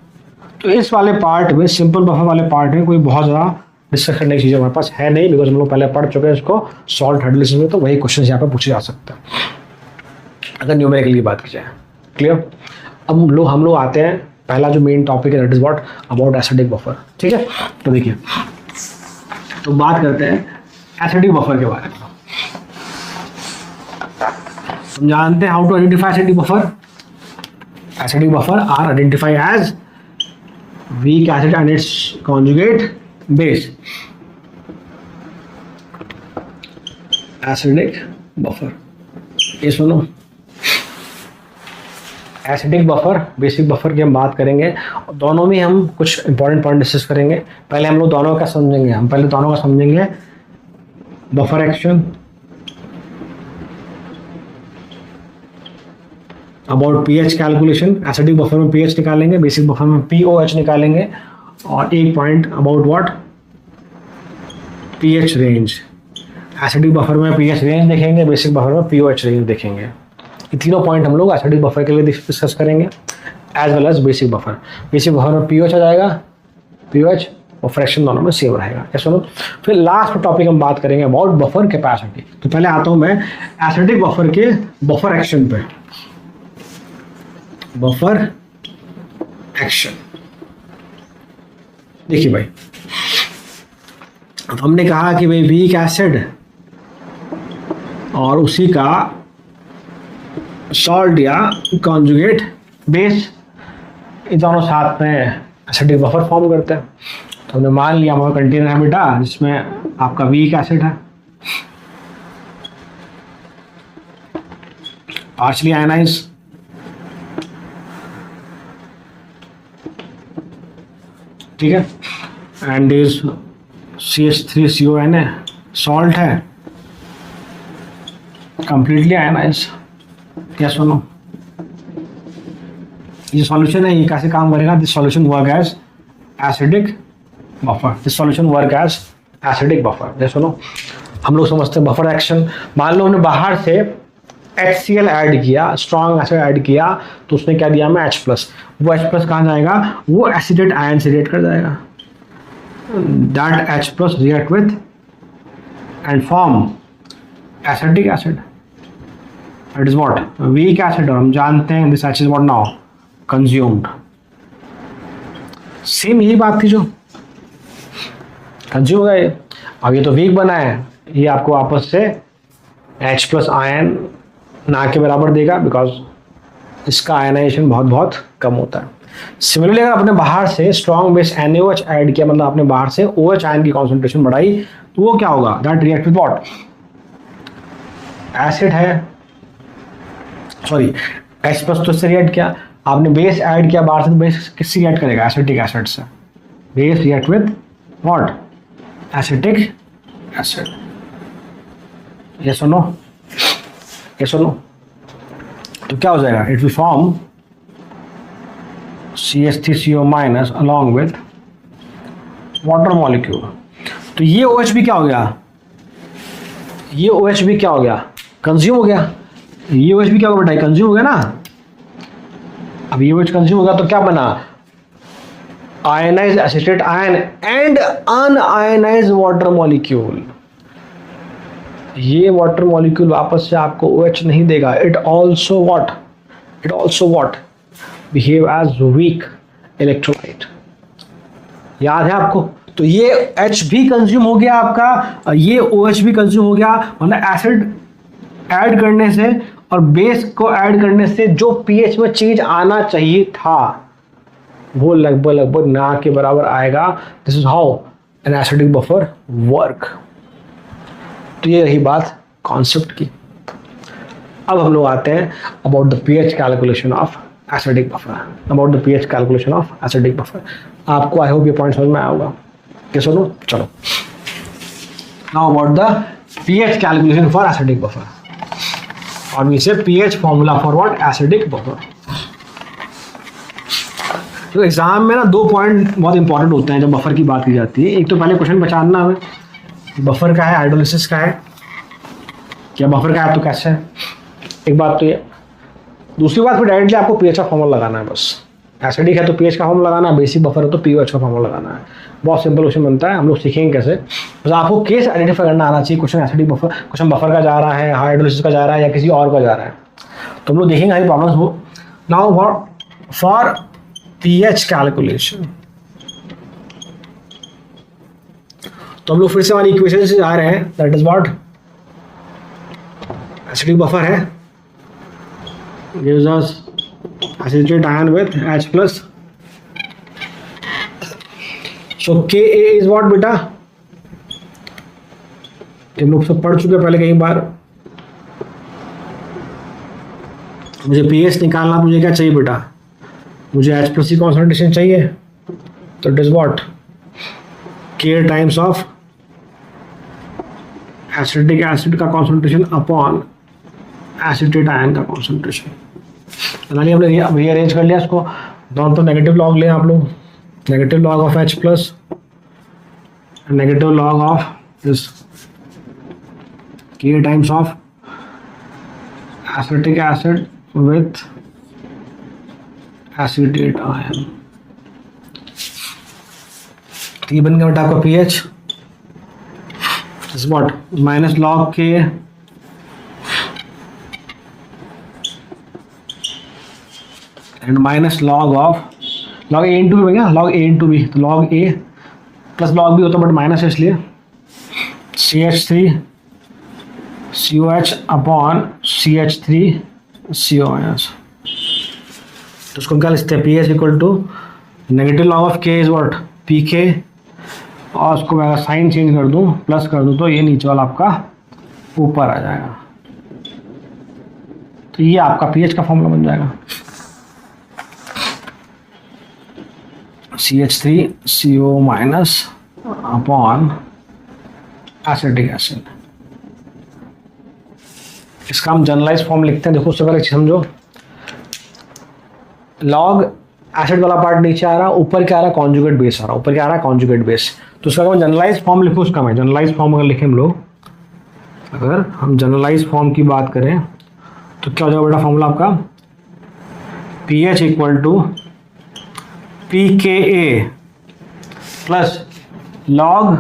तो इस वाले पार्ट में, सिंपल बफर वाले पार्ट में कोई बहुत ज़्यादा डिस्कस करने की चीज़ हमारे पास है नहीं, बिकॉज हम लोग पहले पढ़ चुके हैं इसको सॉल्ट हाइड्रोलिसिस में, तो वही क्वेश्चन यहाँ पे पूछे जा सकते हैं अगर न्यूमेरिकल की बात की जाए। क्लियर। अब हम लोग आते हैं, पहला जो मेन टॉपिक है that is what, about acidic buffer. ठीक है, तो देखिए, तो बात करते हैं एसिडिक बफर के बारे में। हम जानते हैं how to identify acidic buffer. Acidic buffer are identify as weak acid and its conjugate base. Acidic buffer, ये सुनो, एसिडिक बफर, बेसिक बफर की हम बात करेंगे, दोनों में हम कुछ इंपॉर्टेंट पॉइंट डिस्कस करेंगे। पहले हम लोग दोनों का समझेंगे, हम पहले दोनों का समझेंगे, buffer action, about pH calculation, acidic buffer में pH निकालेंगे, बेसिक बफर में POH निकालेंगे, और एक point about what, pH range. Acidic buffer में pH रेंज देखेंगे, बेसिक बफर में POH रेंज देखेंगे। ये तीनों पॉइंट हम लोग एसिडिक बफर के लिए डिस्कस करेंगे, as well as basic buffer. Basic buffer में POH आ जाएगा, POH और फ्रैक्शन दोनों में सेम रहेगा, क्या सुनो। फिर लास्ट टॉपिक हम बात करेंगे अबाउट बफर कैपेसिटी। तो पहले आता हूँ मैं एसिडिक बफर के बफर एक्शन पे। बफर एक्शन, देखिए भाई, अब हमने कहा कि भाई वीक एसिड और उसी का सॉल्ट या कॉन्जुगेट बेस, ये दोनों साथ में एसिडिक बफर फॉर्म करते हैं। तो हमने मान लिया हमारा कंटेनर है बेटा, जिसमें आपका वीक एसिड है, पार्शली आयनाइज, ठीक है, एंड इज CH3CON है, सॉल्ट है, कंप्लीटली आयनाइज। क्या सुनो, ये सॉल्यूशन है, ये कैसे काम करेगा, this solution work as acidic buffer, this solution work as acidic buffer. जैसे सुनो, हम लोग समझते हैं बफर एक्शन, मान लो हमने बाहर से HCl ऐड किया, स्ट्रॉन्ग एसिड ऐड किया, तो उसने क्या दिया हमें H+, वो H+ कहाँ जाएगा, वो एसिडेट आयन से रिएक्ट कर जाएगा, that H+ react with and form acidic acid, it is what, weak acid, और हम जानते हैं this H is what now, consumed. Same यही बात थी, जो कंज्यूम हो गए, अब ये तो वीक बना है, ये आपको वापस से H+ आयन ना के बराबर देगा, बिकॉज इसका आयनाइजेशन बहुत बहुत कम होता है। सिमिलरली अगर आपने बाहर से स्ट्रॉन्ग बेस NaOH ऐड किया, मतलब आपने बाहर से OH आयन की कॉन्सेंट्रेशन बढ़ाई, तो वो क्या होगा, that react with what, acid है, सॉरी H+ तो इससे रिएक्ट किया, आपने बेस ऐड किया बाहर से, तो बेस किससे रिएक्ट करेगा, एसिटिक एसिड से, base react with what, acetic acid. ये सुनो, ये सुनो, तो क्या हो जाएगा, it will form CH3CO- along with water molecule. तो ये OH भी क्या हो गया, ये OH भी क्या हो गया, कंज्यूम हो गया, ये OH भी क्या होगा बेटा, कंज्यूम हो गया ना। अब ये OH कंज्यूम हो गया तो क्या बना, ionized acetate ion and unionized water molecule. ये वाटर मॉलिक्यूल वापस से आपको OH नहीं देगा, it also what, behave as weak electrolyte. याद है आपको? तो ये H भी कंज्यूम हो गया आपका, ये OH भी कंज्यूम हो गया, मतलब एसिड ऐड करने से और बेस को ऐड करने से जो पीएच में चेंज आना चाहिए था वो लगभग लगभग ना के बराबर आएगा। This is how an acidic buffer work. तो ये रही बात कॉन्सेप्ट की। अब हम लोग आते हैं about the pH calculation of acidic buffer. About the pH calculation of acidic buffer आपको आई होप ये पॉइंट समझ में आया होगा। क्या सुनो, चलो now about the pH calculation for acidic buffer, और वी से pH formula for what? Acidic buffer. तो एग्जाम में ना 2 पॉइंट बहुत इंपॉर्टेंट होते हैं जब बफर की बात की जाती है। एक तो पहले क्वेश्चन पहचानना हमें बफर का है, हाइड्रोलिसिस का है, क्या बफर का है तो कैसे है, एक बात तो ये। दूसरी बात फिर डायरेक्टली आपको पीएच का फॉर्मूला लगाना है बस। एसिडिक है तो पीएच का फॉर्मूला लगाना है, बेसिक बफर है तो पीओएच का फॉर्मूला लगाना है। बहुत सिंपल क्वेश्चन बनता है, हम लोग सीखेंगे कैसे। बस आपको केस आइडेंटिफाई करना आना चाहिए। Question acidic buffer, question buffer का जा रहा है, हाइड्रोलिसिस का जा रहा है या किसी और का जा रहा है, तो हम लोग देखेंगे हमारी प्रॉब्लम्स हो। नाउ फॉर पीएच कैलकुलेशन तो हम लोग फिर से हमारी इक्वेशन से जा रहे हैं। That is what? Acidic buffer है, gives us acetate ion with H plus. So Ka is what बेटा? हम लोग सब पढ़ चुके हैं पहले कई बार। मुझे पीएच निकालना, मुझे क्या चाहिए बेटा? मुझे H plus की कॉन्सेंट्रेशन चाहिए, तो it is what? K times of acetic acid का कॉन्सेंट्रेशन अपॉन एसिटेट आयन का कॉन्सेंट्रेशन। फाइनली हमने रीअरेंज कर लिया इसको। दोनों तो नेगेटिव लॉग लें आप लोग, negative log of H plus, negative log of this K times of acetic acid with acetate ion. तो ये बन गया बेटा आपका pH. This what? Minus log K and minus log of log A into B बन गया, log A into B, तो log A plus log B होता बट माइनस है इसलिए CH3 COH upon CH3 COS। तो उसको क्या लिखते हैं? PH equal to negative log of K is what? PK, और उसको मैं अगर साइन चेंज कर दूं, प्लस कर दूं, तो ये नीचे वाला आपका ऊपर आ जाएगा। तो ये आपका पीएच का फॉर्मूला बन जाएगा, CH3 CO minus upon acetic acid. इसका हम जनरलाइज फॉर्म लिखते हैं। देखो उससे पहले समझो, लॉग एसिड वाला पार्ट नीचे आ रहा है, ऊपर क्या आ रहा है? कॉन्जुगेट बेस आ रहा है, ऊपर क्या आ रहा है? Conjugate base. तो उसका हम जनरलाइज फॉर्म लिखो, उसका मैं जनरलाइज फॉर्म अगर लिखें हम लोग, अगर हम जनरलाइज फॉर्म की बात करें तो क्या हो जाएगा बेटा फॉर्मूला आपका? PH equal to PKA plus log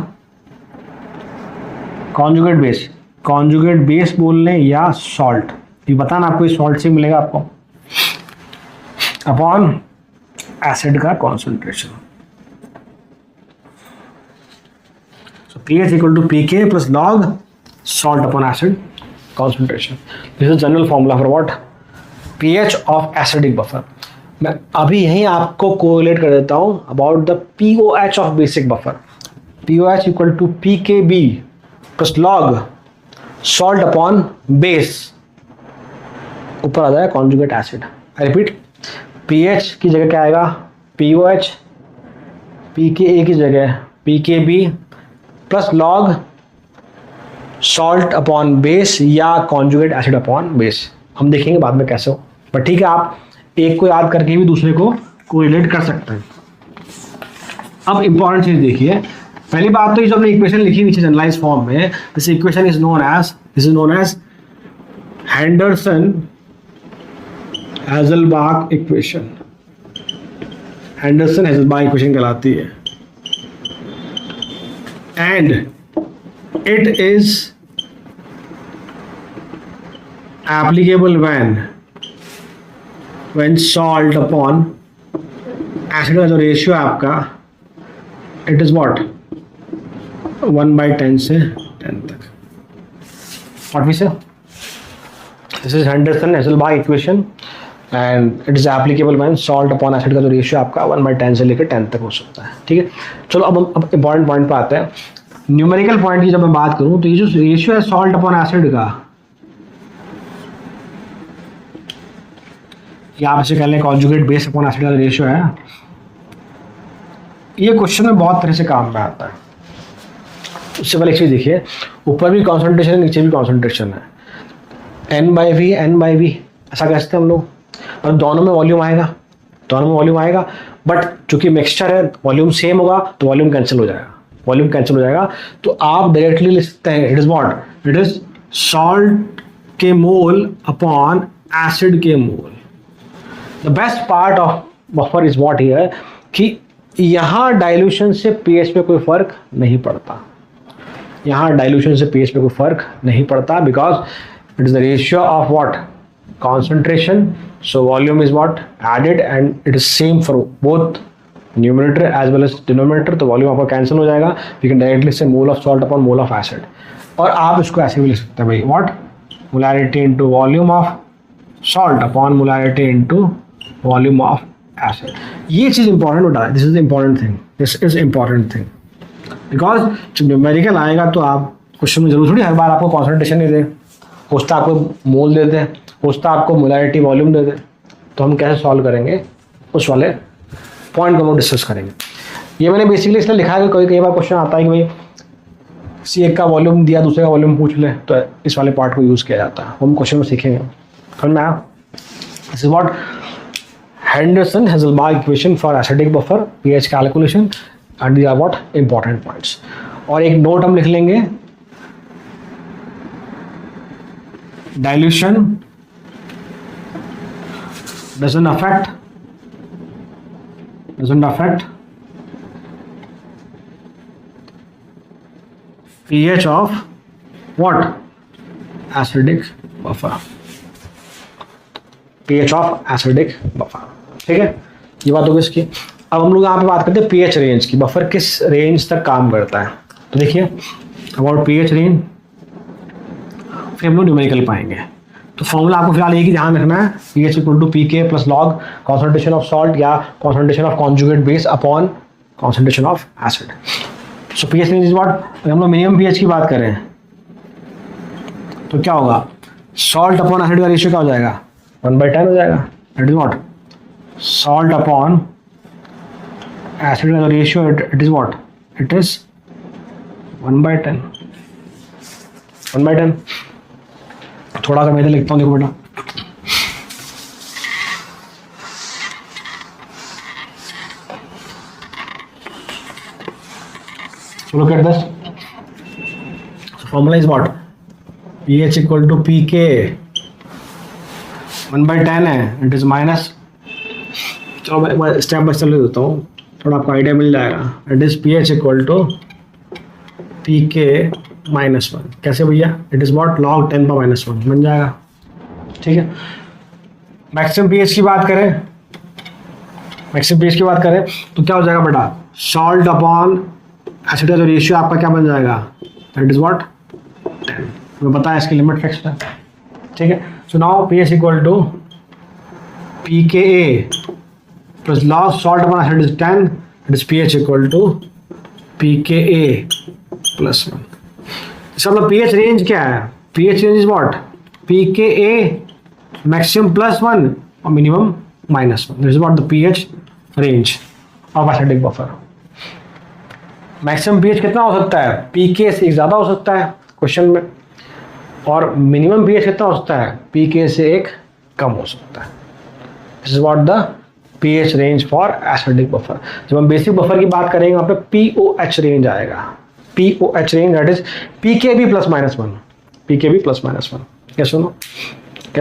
conjugate base. Conjugate base बोल लें या सॉल्ट, ये बताना आपको, ये सॉल्ट से मिलेगा आपको, अपॉन एसिड का concentration. So pH equal to PK plus log salt upon acid concentration. This is general formula for what? PH of acidic buffer. मैं अभी यहीं आपको कोरिलेट कर देता हूं about the pOH of basic buffer. POH equal to PKB plus log salt upon base, ऊपर आ जाएगा conjugate acid. I repeat, pH की जगह क्या आएगा? पीओएच, PKA की जगह PKB plus log salt upon base या कॉन्जुगेट एसिड अपॉन बेस। हम देखेंगे बाद में कैसे हो, बट ठीक है, आप एक को याद करके भी दूसरे को कोरिलेट कर सकते हैं। अब इंपॉर्टेंट चीज देखिए, पहली बात तो ये जो हमने इक्वेशन लिखी नीचे जनरलाइज फॉर्म में, this equation is known as Henderson Hasselbalch equation. Henderson Hasselbalch equation कहलाती है, and it is applicable when salt upon acid का जो रेशियो है आपका इट इज व्हाट 1/10 से 10 तक. What we say? This is Henderson-Hasselbalch equation and it is applicable when salt upon acid का जो रेशियो आपका 1/10 से लेकर 10 तक हो सकता है. ठीक है, चलो अब इम्पॉर्टेंट पॉइंट पे आते हैं. न्यूमेरिकल पॉइंट की जब मैं बात करूं तो ये जो रेशियो है सॉल्ट अपॉन एसिड का, या आप इसे कह लें कॉन्जुगेट बेस अपॉन एसिड का रेशियो है, ये क्वेश्चन में बहुत तरह से काम में आता है. उससे पहले एक चीज़ देखिए, ऊपर भी कॉन्सेंट्रेशन है, नीचे भी कॉन्सेंट्रेशन है. n/v ऐसा कह सकते हैं हम लोग, और दोनों में वॉल्यूम आएगा, बट चूंकि मिक्सचर है वॉल्यूम सेम होगा तो वॉल्यूम कैंसिल हो जाएगा. तो आप डायरेक्टली लिख सकते हैं it is what, it is salt के मोल अपॉन एसिड के mole. The best part of buffer is what here कि यहाँ डाइल्यूशन से पीएच पे कोई फर्क नहीं पड़ता, because it is the ratio of what, concentration. So volume is what, added, and it is same for both numerator as well as denominator. तो volume आपका cancel हो जाएगा. We can directly say mole of salt upon mole of acid. और आप इसको ऐसे भी लिख सकते हैं भाई, what, molarity into volume of salt upon molarity into volume of acid. ये चीज़ important होता है. This is important thing. Because जब न्यूमेरिकल आएगा तो आप क्वेश्चन में जरूर थोड़ी हर बार आपको कॉन्सेंट्रेशन नहीं दे, हो सकता है आपको मोल दे दे, हो सकता है आपको मोलारिटी वॉल्यूम दे दे. तो हम कैसे सॉल्व करेंगे उस वाले पॉइंट को हम डिस्कस करेंगे. ये मैंने बेसिकली इसलिए लिखा है कि कई बार क्वेश्चन आता है कि भाई किसी एक का वॉल्यूम दिया दूसरे का वॉल्यूम पूछ ले, तो इस वाले पार्ट को यूज़ किया जाता है. हम क्वेश्चन में सीखेंगे. समझ में आया? This is what Henderson-Hasselbalch equation for acidic buffer pH calculation and these are what important points. और एक नोट हम लिख लेंगे, dilution doesn't affect pH of what, acidic buffer. pH of acidic buffer. ठीक है, ये बात होगी इसकी. अब हम लोग यहाँ पे बात करते हैं pH रेंज की. बफर किस रेंज तक काम करता है, तो देखिए अबाउट pH रेंज फिर हम लोग न्यूमेरिकल पाएंगे. तो फॉर्मूला आपको फिलहाल एक ही ध्यान रखना है, pH equal to pK plus log concentration of salt या concentration of conjugate base upon concentration of acid. So pH range is what, अगर हम लोग मिनिमम pH की बात करें तो क्या होगा, सॉल्ट अपॉन एसिड का रेशियो क्या हो जाएगा, 1/10 हो जाएगा. That is what, salt upon acid का ratio it is what, it is 1/10. थोड़ा सा मैं इधर लिखता हूँ, देखो बेटा, चलो look at this. So formula is what, pH equal to pK, 1/10 है, it is minus, चलो मैं स्टेप बाय स्टेप ले देता हूँ, थोड़ा आपको आइडिया मिल जाएगा. It is pH equal to pK -1. कैसे भैया, इट इज व्हाट, log 10 पर -1 बन जाएगा. ठीक है, मैक्सिमम pH की बात करें, तो क्या हो जाएगा बेटा, सॉल्ट अपॉन एसिड का जो रेशियो आपका क्या बन जाएगा, दैट इज व्हाट 10. तुम्हें पता है इसकी लिमिट फिक्स्ड है. ठीक है, so now pH equal to pKa plus log salt upon acid is 10, it is pH equal to pKa +1. इसका मतलब pH रेंज क्या है, pH range is what, pKa maximum +1 और minimum -1. This is what the pH range of acidic buffer. Maximum pH कितना हो सकता है, pK से ज़्यादा हो सकता है क्वेश्चन में, और मिनिमम pH कितना हो सकता है, pK से एक कम हो सकता है. This is what the pH range for acidic buffer. जब हम बेसिक बफर की बात करेंगे वहाँ पे POH रेंज आएगा, POH range that is pKb +-1, pKb +-1. क्या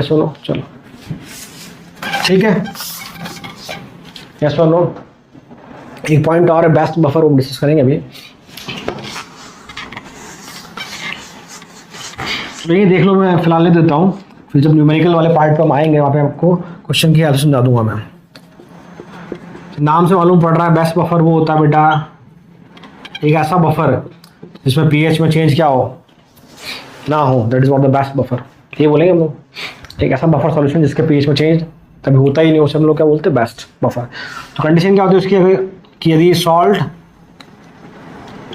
सुनो, चलो ठीक है. यस और नो. एक पॉइंट और है, बेस्ट बफर, वो डिस्कस करेंगे अभी. तो ये देख लो, मैं फिलहाल ले देता हूँ, फिर जब न्यूमेरिकल वाले पार्ट पर हम आएंगे वहाँ पे आपको क्वेश्चन की हेल्प से समझा दूंगा मैं. नाम से मालूम पड़ रहा है बेस्ट बफर वो होता है बेटा एक ऐसा बफर जिसमें पीएच में चेंज क्या हो ना हो, that is what the best buffer, ये बोलेंगे हम लोग। एक ऐसा बफर सॉल्यूशन जिसके पीएच में चेंज कभी होता ही नहीं, उसे हम लोग क्या बोलते हैं, बेस्ट बफर। तो कंडीशन क्या होती है उसकी कि यदि सॉल्ट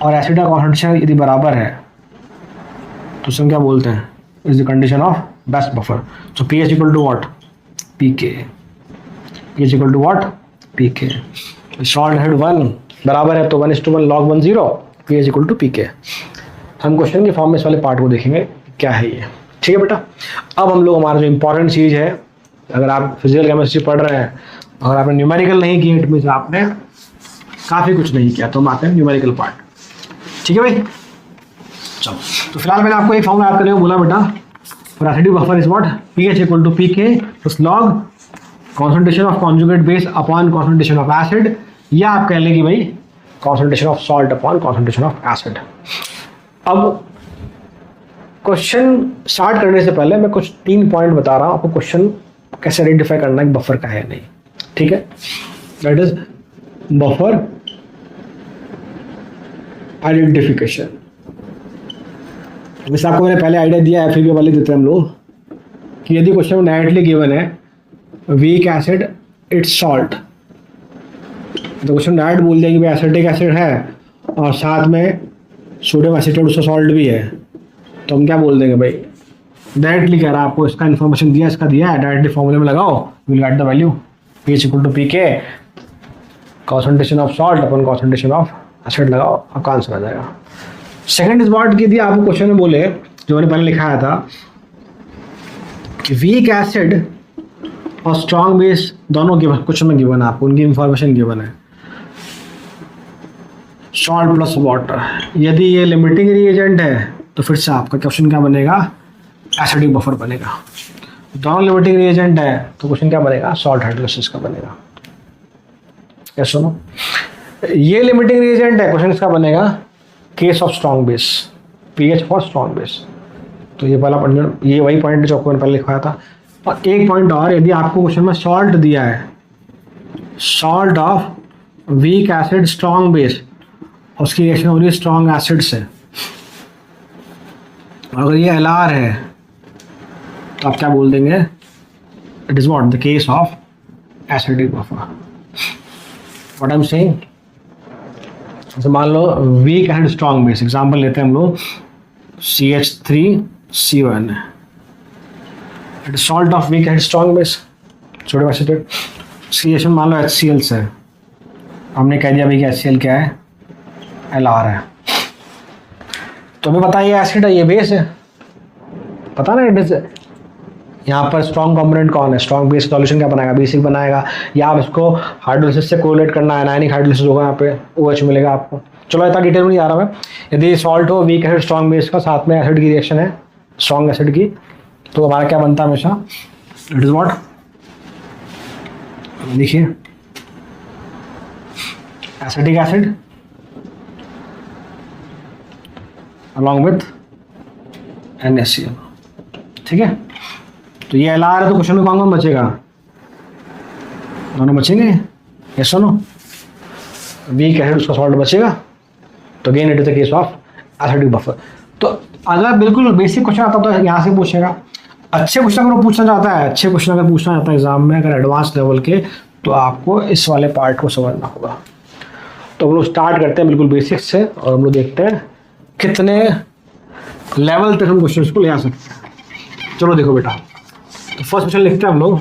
और एसिड का कॉन्सेंट्रेशन यदि बराबर है तो उसे हम क्या बोलते हैं, is the condition of best buffer. So pH equal to what, pK, pH equal to what, pK. Salt हेड 1 बराबर है तो 1:1 log 1 0, pH equal to pK. हम क्वेश्चन के फॉर्म में इस वाले पार्ट को देखेंगे क्या है ये, ठीक है बेटा। अब हम लोग हमारा जो इंपॉर्टेंट चीज़ है, अगर आप फिजिकल केमिस्ट्री पढ़ रहे हैं और आपने न्यूमेरिकल नहीं किया, इट मीन्स आपने काफ़ी कुछ नहीं किया, तो हम आते हैं न्यूमेरिकल पार्ट, ठीक है भाई। चलो, तो फिलहाल मैंने आपको एक फॉर्मूला याद करने को बोला बेटा, for acidic buffer is what, pH equal to pK plus log concentration of conjugate base upon concentration of acid, या आप कह लें कि भाई concentration of salt upon concentration of acid. अब क्वेश्चन स्टार्ट करने से पहले मैं कुछ 3 पॉइंट बता रहा हूँ आपको, क्वेश्चन कैसे आइडेंटिफाई करना है बफर का है नहीं, ठीक है। That is buffer identification. जैसे आपको मैंने पहले आइडिया दिया है, फिर भी वाले देते हैं हम लोग, कि यदि क्वेश्चन में डायरेक्टली गिवन है वीक एसिड इट्स सॉल्ट, तो क्वेश्चन डायरेक्ट बोल दिया कि भाई एसिटिक एसिड है और साथ में सोडियम एसीटेट उसका सॉल्ट भी है, तो हम क्या बोल देंगे भाई, डायरेक्टली कह रहा है आपको, इसका इन्फॉर्मेशन दिया, इसका दिया है, डायरेक्टली फॉर्मूले में लगाओ, will get the value pH equal to pK concentration of salt upon concentration of acid, लगाओ, आपका आंसर आ जाएगा। सेकंड इस बात की थी आपको क्वेश्चन में बोले, जो मैंने पहले लिखाया था कि वीक एसिड और स्ट्रॉन्ग बेस दोनों गिवन, क्वेश्चन में गिवन है आपको, उनकी इंफॉर्मेशन गिवन है, सॉल्ट प्लस वाटर। यदि ये लिमिटिंग रिएजेंट है तो फिर से आपका क्वेश्चन क्या बनेगा, एसिडिक बफर बनेगा। दोनों लिमिटिंग रिएजेंट है तो क्वेश्चन क्या बनेगा, सॉल्ट हाइड्रोलिसिस का बनेगा। क्या सुनो, ये लिमिटिंग रिएजेंट है, क्वेश्चन इसका बनेगा case of strong base, pH for strong base. तो ये पहला पॉइंट, ये वही पॉइंट जो आपको मैंने पहले लिखवाया था। और एक पॉइंट और, यदि आपको क्वेश्चन में सॉल्ट दिया है, salt of weak acid strong base, उसकी रिएक्शन हो रही है स्ट्रॉन्ग एसिड से, अगर ये LR है तो आप क्या बोल देंगे, it is what, the case of acidic buffer. What I am saying, जैसे मान लो weak acid strong base, example लेते हैं हम लोग CH3CON, it is salt of weak acid strong base, sodium acetate. Reaction मान लो HCl से, हमने कह दिया भाई कि HCl क्या है, LR है, तो हमें पता है ये एसिड है, ये बेस है, पता ना, इट इज यहाँ पर स्ट्रॉन्ग कंपोनेंट कौन है, स्ट्रॉन्ग बेस सॉल्यूशन क्या बनाएगा, बेसिक बनाएगा, या आप इसको हाइड्रोलिसिस से कोरिलेट करना है, आयनिक हाइड्रोलिसिस होगा, यहाँ पे OH मिलेगा आपको। चलो इतना डिटेल में नहीं आ रहा मैं, यदि सॉल्ट हो वीक एसिड स्ट्रॉन्ग बेस का, साथ में एसिड की रिएक्शन है स्ट्रॉन्ग एसिड की, तो हमारा क्या बनता है हमेशा, इट इज व्हाट, देखिए acetic acid along with NaCl, ठीक है। तो ये LR है, तो क्वेश्चन में कौन कौन बचेगा, दोनों बचेंगे, ये सुनो, वीक एसिड उसका सॉल्ट बचेगा, तो again it is the case of acidic buffer. तो अगर बिल्कुल बेसिक क्वेश्चन आता तो यहाँ से पूछेगा, अच्छे क्वेश्चन अगर वो पूछना चाहता है, अच्छे क्वेश्चन अगर पूछना चाहता है एग्जाम में, अगर एडवांस लेवल के, तो आपको इस वाले पार्ट को समझना होगा। तो हम लोग स्टार्ट करते हैं बिल्कुल बेसिक से, और हम लोग देखते हैं कितने लेवल तक हम क्वेश्चन को ले आ सकते हैं। चलो देखो बेटा, तो फर्स्ट क्वेश्चन लिखते हैं हम लोग,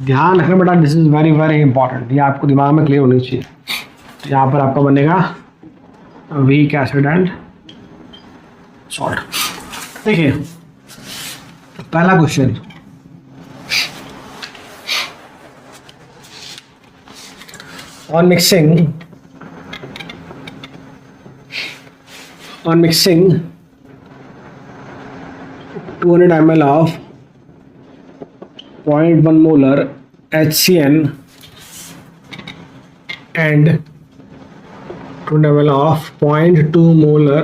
ध्यान रखना बेटा, this is very very important, ये आपको दिमाग में क्लियर होनी चाहिए। तो यहाँ पर आपका बनेगा वीक एसिड एंड सॉल्ट। देखिए पहला question, on mixing 200 ml of 0.1 molar HCN and 200 ml of 0.2 molar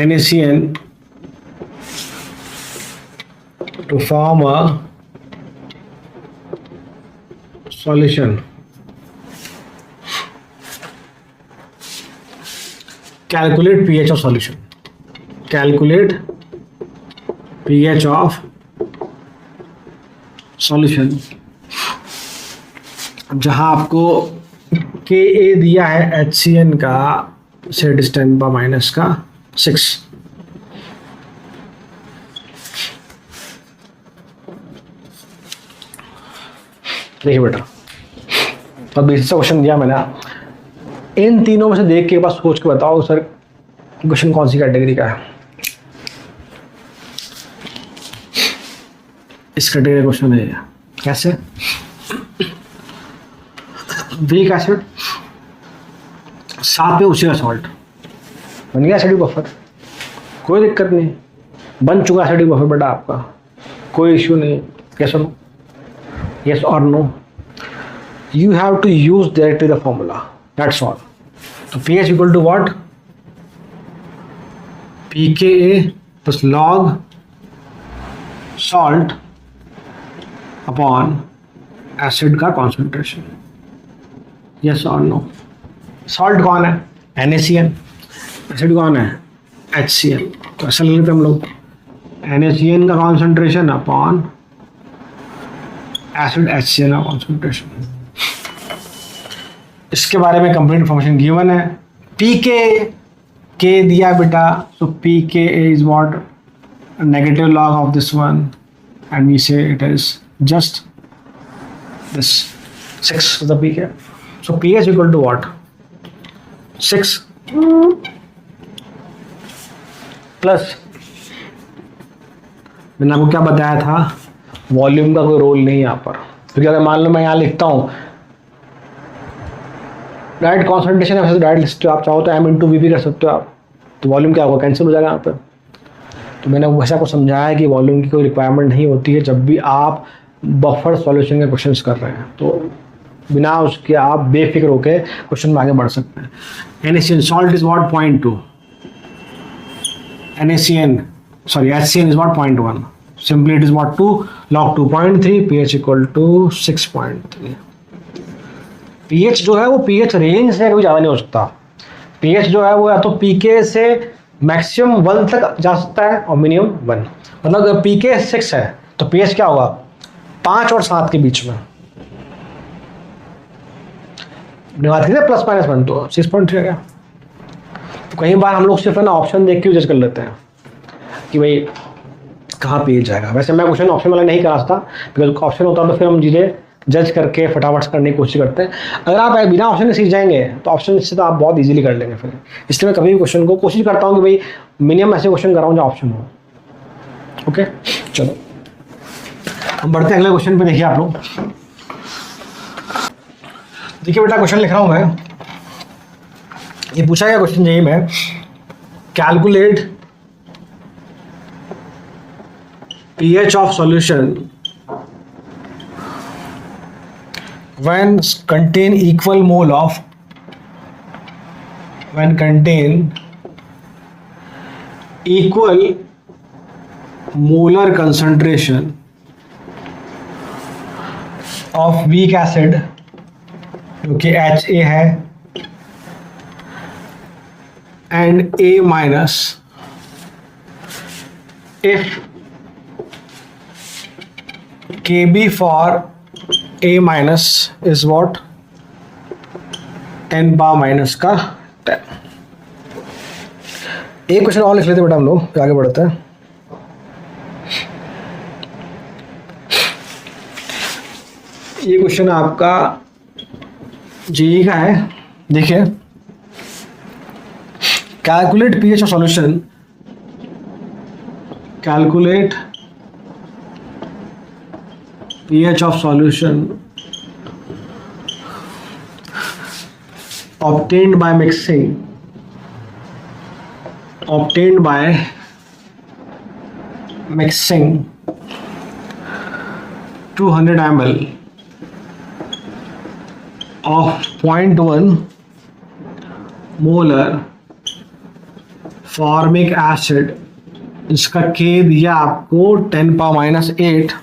NaCN to form a solution calculate pH of solution, calculate pH of solution, जहां आपको के ए दिया है HCN का से डिस्टेंस बा माइनस का 6। देखिए बेटा, अब बेसिक सा क्वेश्चन दिया मैंने, इन तीनों में से देख के बस सोच के बताओ सर क्वेश्चन कौन सी कैटेगरी का है। इस कैटेगरी का क्वेश्चन है। कैसे? वीक एसिड, साथ में उसी का सॉल्ट, बन गया एसिडिक बफर, कोई दिक्कत नहीं, बन चुका एसिडिक बफर बेटा आपका, कोई इश्यू नहीं। कैसे नो? यस और no? You have to use directly the formula, that's all. तो pH equal to what? pKa plus log salt upon acid का कॉन्सेंट्रेशन। यस और नो? सॉल्ट कौन है? NaCN। एसिड कौन है? HCl। तो ऐसा ले लेते हम लोग, NaCN का कॉन्सेंट्रेशन अपॉन एसिड HCl का कॉन्सेंट्रेशन। इसके बारे में कंप्लीट इंफॉर्मेशन गिवन है। pK दिया बेटा, so pKa is what? Negative log of this one, and we say it is just this 6 is the pK. So pH equal to what? 6 plus, मैंने आपको क्या बताया था, वॉल्यूम का कोई रोल नहीं यहाँ पर, क्योंकि अगर मान लो मैं यहाँ लिखता हूँ डायरेक्ट कॉन्सेंट्रेशन है, डायरेक्ट लिख सकते हो, आप चाहो तो m इंटू वी भी कर सकते हो आप, तो वॉल्यूम क्या होगा? कैंसिल हो जाएगा यहाँ पर। तो मैंने वैसा को समझाया है कि वॉल्यूम की कोई रिक्वायरमेंट नहीं होती है जब भी आप बफर सॉल्यूशन के क्वेश्चंस कर रहे हैं, तो बिना उसके आप बेफिक्र होकर क्वेश्चन में आगे बढ़ सकते हैं। NaCN salt is what? 0.2, HCN is what? 0.1. Simply it is what? 2 log 2.3, pH equal to 6.3। pH जो है वो pH रेंज से कभी ज़्यादा नहीं हो सकता। pH जो है वो या तो pK से मैक्सिमम 1 तक जा सकता है और मिनिमम 1। मतलब अगर pK 6 है तो pH क्या होगा? 5 और 7 के बीच में। बात करें प्लस माइनस 1 तो 6.3 है क्या? तो कई बार हम लोग सिर्फ है ना ऑप्शन देख के जज कर लेते हैं कि भाई कहाँ pH जाएगा। वैसे मैं क्वेश्चन ऑप्शन वाला नहीं करा सकता, बिकॉज ऑप्शन होता तो फिर हम चीज़ें जज करके फटाफट करने की कोशिश करते हैं। अगर आप बिना ऑप्शन के सीख जाएंगे तो ऑप्शन से तो आप बहुत इजीली कर लेंगे फिर। इसलिए मैं कभी भी क्वेश्चन को कोशिश करता हूँ कि भाई मिनिमम ऐसे क्वेश्चन कराऊँ जो ऑप्शन हो। ओके, चलो हम बढ़ते हैं अगले क्वेश्चन पे। देखिए आप लोग, देखिए बेटा क्वेश्चन लिख रहा हूँ मैं, ये पूछा गया क्वेश्चन यही में, calculate pH of solution when contain equal mole of, when contain equal molar concentration of weak acid जो कि HA है and A minus if Kb for A minus is what? 10 power minus का 10। एक question और लिख लेते बेटा हम लोग, फिर आगे बढ़ते हैं। ये क्वेश्चन आपका जेईई का है। देखिए, calculate pH of solution, calculate pH of solution obtained by mixing 200 ml of 0.1 molar formic acid, इसका K दिया आपको 10 power minus 8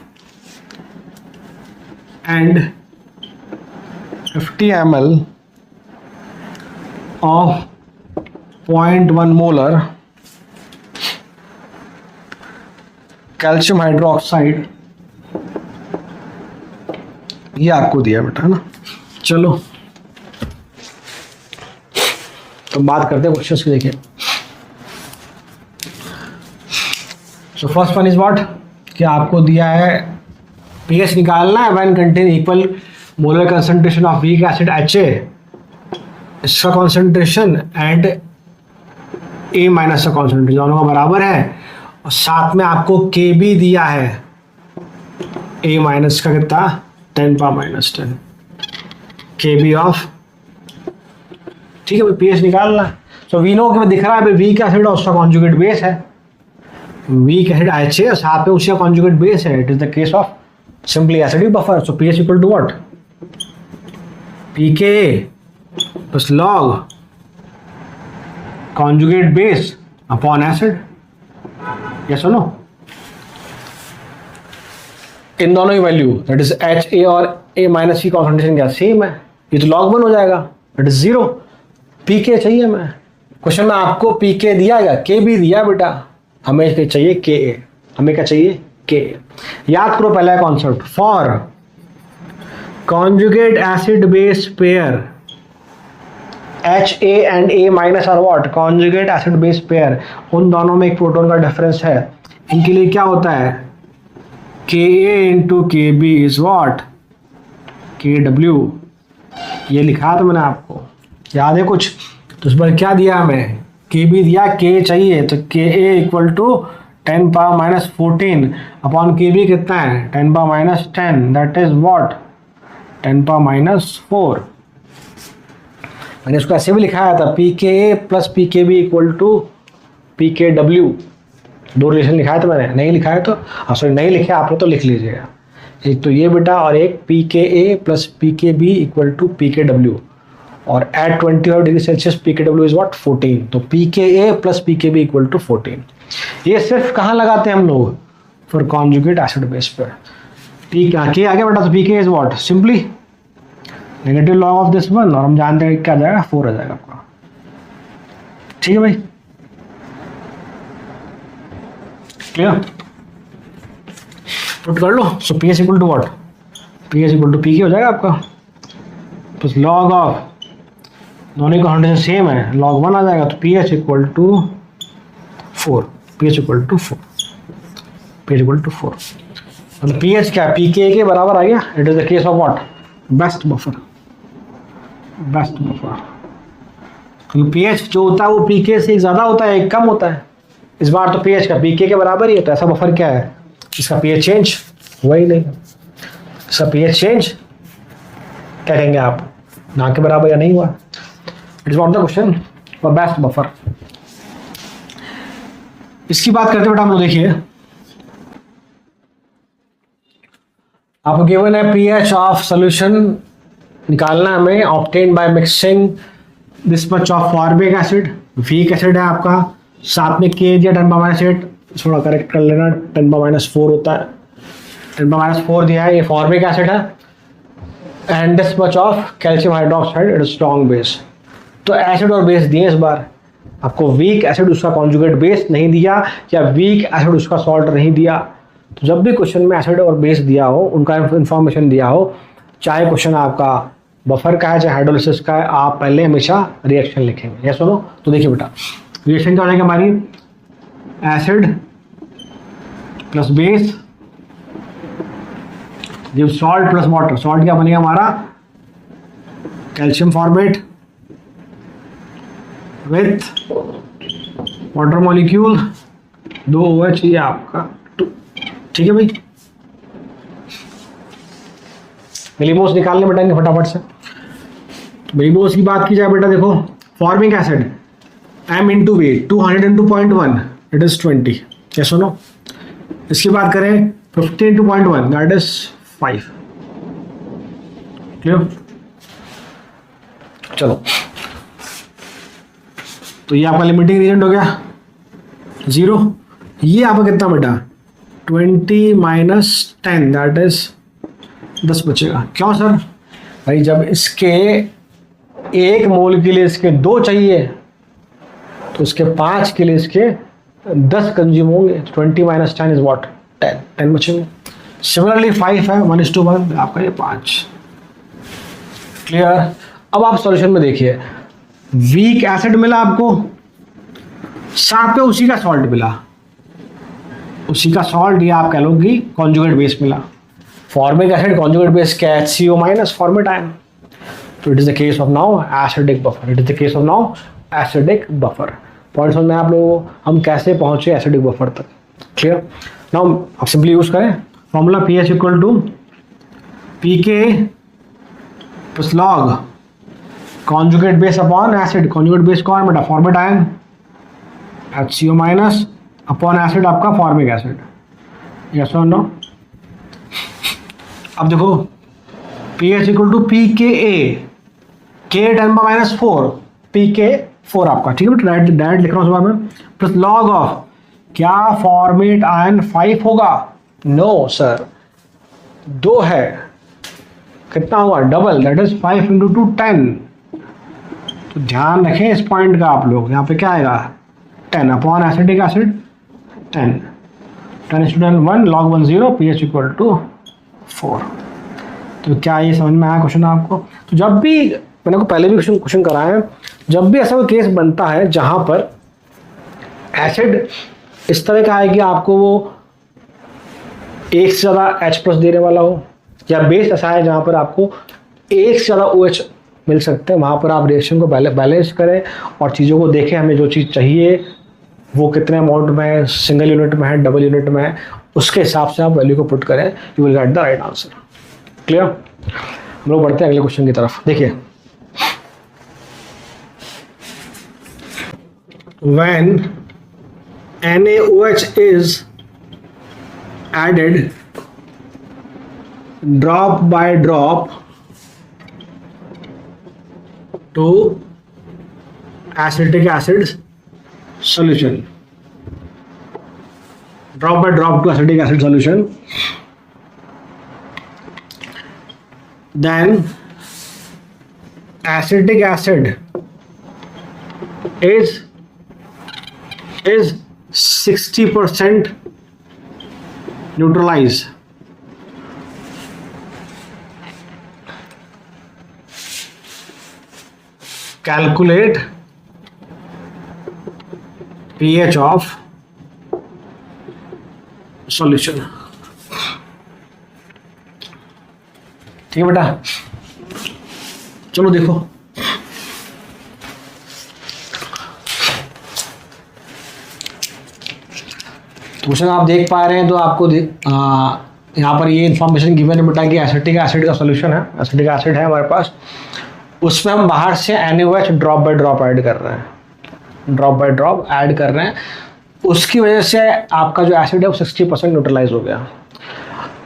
and 50 ml of 0.1 molar calcium hydroxide, ये आपको दिया बेटा, है ना। चलो तो बात करते हैं क्वेश्चंस की। देखिए so first one is what, कि आपको दिया है पीएच निकालना है when contain equal molar concentration of weak acid HA, इसका कॉन्सेंट्रेशन एंड A माइनस का कॉन्सेंट्रेशन दोनों का बराबर है, और साथ में आपको K भी दिया है, A माइनस का कितना 10⁻⁻10 KB ऑफ, ठीक है भाई पीएच निकालना है। सो वी नो कि दिख रहा है भाई वीक एसिड और उसका कॉन्जुगेट बेस है, वीक एसिड HA और साथ में उसका कॉन्जुगेट बेस है, it is the case of simply acidic buffer. So pH equal to what, pKa plus log conjugate base upon acid, yes और नो। इन दोनों की वैल्यू दैट इज HA और A माइनस की कॉन्सेंट्रेशन क्या same है, ये तो log 1 हो जाएगा, दैट इज 0। pK चाहिए हमें, क्वेश्चन में आपको pK दिया है, K भी दिया बेटा, हमें चाहिए Ka, हमें क्या चाहिए Ka। याद करो पहला concept, for conjugate acid base pair HA and A minus are what, conjugate acid base pair, उन दोनों में एक प्रोटॉन का डिफरेंस है, इनके लिए क्या होता है Ka into KB is what KW, ये लिखा था मैंने आपको, याद है कुछ। तो इस बार क्या दिया हमें, KB दिया, K चाहिए, तो Ka equal to 10⁻⁻14 upon KB कितना है 10⁻⁻10, दैट इज व्हाट 10⁻⁻4। मैंने इसको ऐसे भी लिखाया था, pKa plus pKb equal to pKw, दो रिलेशन लिखाया था मैंने, नहीं लिखा है तो सॉरी नहीं लिखा आपने तो लिख लीजिएगा, एक तो ये बेटा और एक pKa plus pKb equal to pKw, और at 25 degree Celsius pKw is what 14, तो pKa plus pKb equal to 14। ये सिर्फ कहाँ लगाते हैं हम लोग, फॉर कॉन्जुगेट एसिड बेस पर। ठीक है के आगे बेटा, तो pK is what simply negative log of this one, और हम जानते हैं क्या आ जाएगा 4 आ जाएगा आपका, ठीक है भाई क्लियर, पुट कर लो। So pH equal to what, pH equal to pK हो जाएगा आपका, प्लस लॉग ऑफ, दोनों की कॉन्सेंट्रेशन सेम है, log 1 आ जाएगा, तो pH equal to 4, pH equal to 4, pH equal to 4, मतलब pH क्या pK के बराबर आ गया, it is the case of what best buffer, best buffer. क्योंकि pH जो होता है वो pK से ज़्यादा होता है, एक कम होता है, इस बार तो pH का pK के बराबर ही है, तो ऐसा बफर क्या है, इसका pH चेंज हुआ ही नहीं, इसका pH चेंज क्या कहेंगे आप, ना के बराबर या नहीं हुआ, it is not the question for best buffer. इसकी बात करते बेटा हम लोग, देखिए आपको गिवन है pH ऑफ सोल्यूशन निकालना हमें, obtain by mixing this much of formic acid, weak acid है आपका, साथ में K दिया 10⁻⁸, थोड़ा करेक्ट कर लेना 10⁻⁴ होता है, 10⁻⁴ दिया है, ये फॉर्मिक एसिड है, and this much of calcium hydroxide, it is strong base. तो एसिड और बेस दिए, इस बार आपको वीक एसिड उसका कॉन्जुगेट बेस नहीं दिया, या वीक एसिड उसका सॉल्ट नहीं दिया। तो जब भी क्वेश्चन में एसिड और बेस दिया हो, उनका इंफॉर्मेशन दिया हो, चाहे क्वेश्चन आपका बफर का है चाहे हाइड्रोलिसिस का है, आप पहले हमेशा रिएक्शन लिखेंगे, ये सुनो। तो देखिए बेटा रिएक्शन क्या हो जाएगी हमारी, acid plus base give salt plus water, salt क्या बनेगा हमारा calcium formate with water molecule 2 OH, ये आपका 2, ठीक है भाई। मिलीमोल्स निकालने बेटा फटाफट से। मिलीमोल्स की बात की जाए बेटा, देखो formic acid M into V 200 into 0.1 it is 20, क्या सुनो। इसकी बात करें 50 इंटू 0.1 दैट इज 5, क्लियर। चलो तो ये आपका लिमिटिंग रीजन हो गया 0, ये आपका कितना बेटा 20-10 दैट इज 10 बचेगा। क्यों सर, भाई जब इसके 1 मोल के लिए इसके 2 चाहिए तो इसके 5 के लिए इसके 10 कंज्यूम होंगे। 20 माइनस 10 इज वॉट 10 बचेंगे। सिमिलरली 5 है 1:1 आपका ये 5। क्लियर। अब आप सॉल्यूशन में देखिए, वीक एसिड मिला आपको, साथ में उसी का सॉल्ट मिला, उसी का सॉल्ट, या आप कह लो कि कॉन्जुगेट बेस मिला। फॉर्मिक एसिड कॉन्जुगेट बेस क्या है, HCO माइनस फॉर्मेट आयन। तो it is the case of now acidic buffer, it is the case of now acidic buffer. Point समझ में आप लोगों हम कैसे पहुंचे एसिडिक बफर तक। क्लियर। नाउ आप सिंपली यूज करें formula pH equal to pK plus log conjugate base upon acid. Conjugate base कौन बेटा, formate ion, HCO minus upon acid आपका फॉर्मिक एसिड। यस और नो। अब देखो pH equal to pKa, K 10⁻⁴, pK 4 आपका, ठीक है बेटा, डायरेक्ट लिख रहा हूँ सुबह में, प्लस लॉग ऑफ क्या फॉर्मेट आयन 5 होगा, नो सर 2 है, कितना होगा डबल, दैट इज 5 × 2 10। तो ध्यान रखें इस पॉइंट का आप लोग, यहाँ पे क्या आएगा 10 upon acidic acid 10 10 1 log 1 0 pH equal to 4। तो क्या ये समझ में आया क्वेश्चन आपको। तो जब भी मैंने को पहले भी क्वेश्चन कराया है, जब भी ऐसा कोई केस बनता है जहाँ पर एसिड इस तरह का है कि आपको वो एक से ज़्यादा H+ देने वाला हो, या बेस ऐसा है जहाँ पर आपको एक से ज़्यादा OH मिल सकते हैं, वहाँ पर आप रिएक्शन को बैलेंस करें और चीज़ों को देखें, हमें जो चीज़ चाहिए वो कितने अमाउंट में है, सिंगल यूनिट में है, डबल यूनिट में है, उसके हिसाब से आप वैल्यू को पुट करें, you will get the right answer. Clear. हम लोग बढ़ते हैं अगले क्वेश्चन की तरफ। देखिए, when NaOH is added drop by drop to acetic acid solution, drop by drop to acetic acid solution, then acetic acid is 60% neutralized. Calculate pH of solution. ठीक है बेटा, चलो देखो, क्वेश्चन आप देख पा रहे हैं तो आपको यहाँ पर ये इन्फॉर्मेशन गिवन है बेटा कि एसिटिक एसिड का सॉल्यूशन है, एसिटिक एसिड है हमारे पास, उसमें हम बाहर से NaOH drop by drop add कर रहे हैं, ड्रॉप बाय ड्रॉप ऐड कर रहे हैं, उसकी वजह से आपका जो एसिड है वो 60% न्यूट्रलाइज हो गया।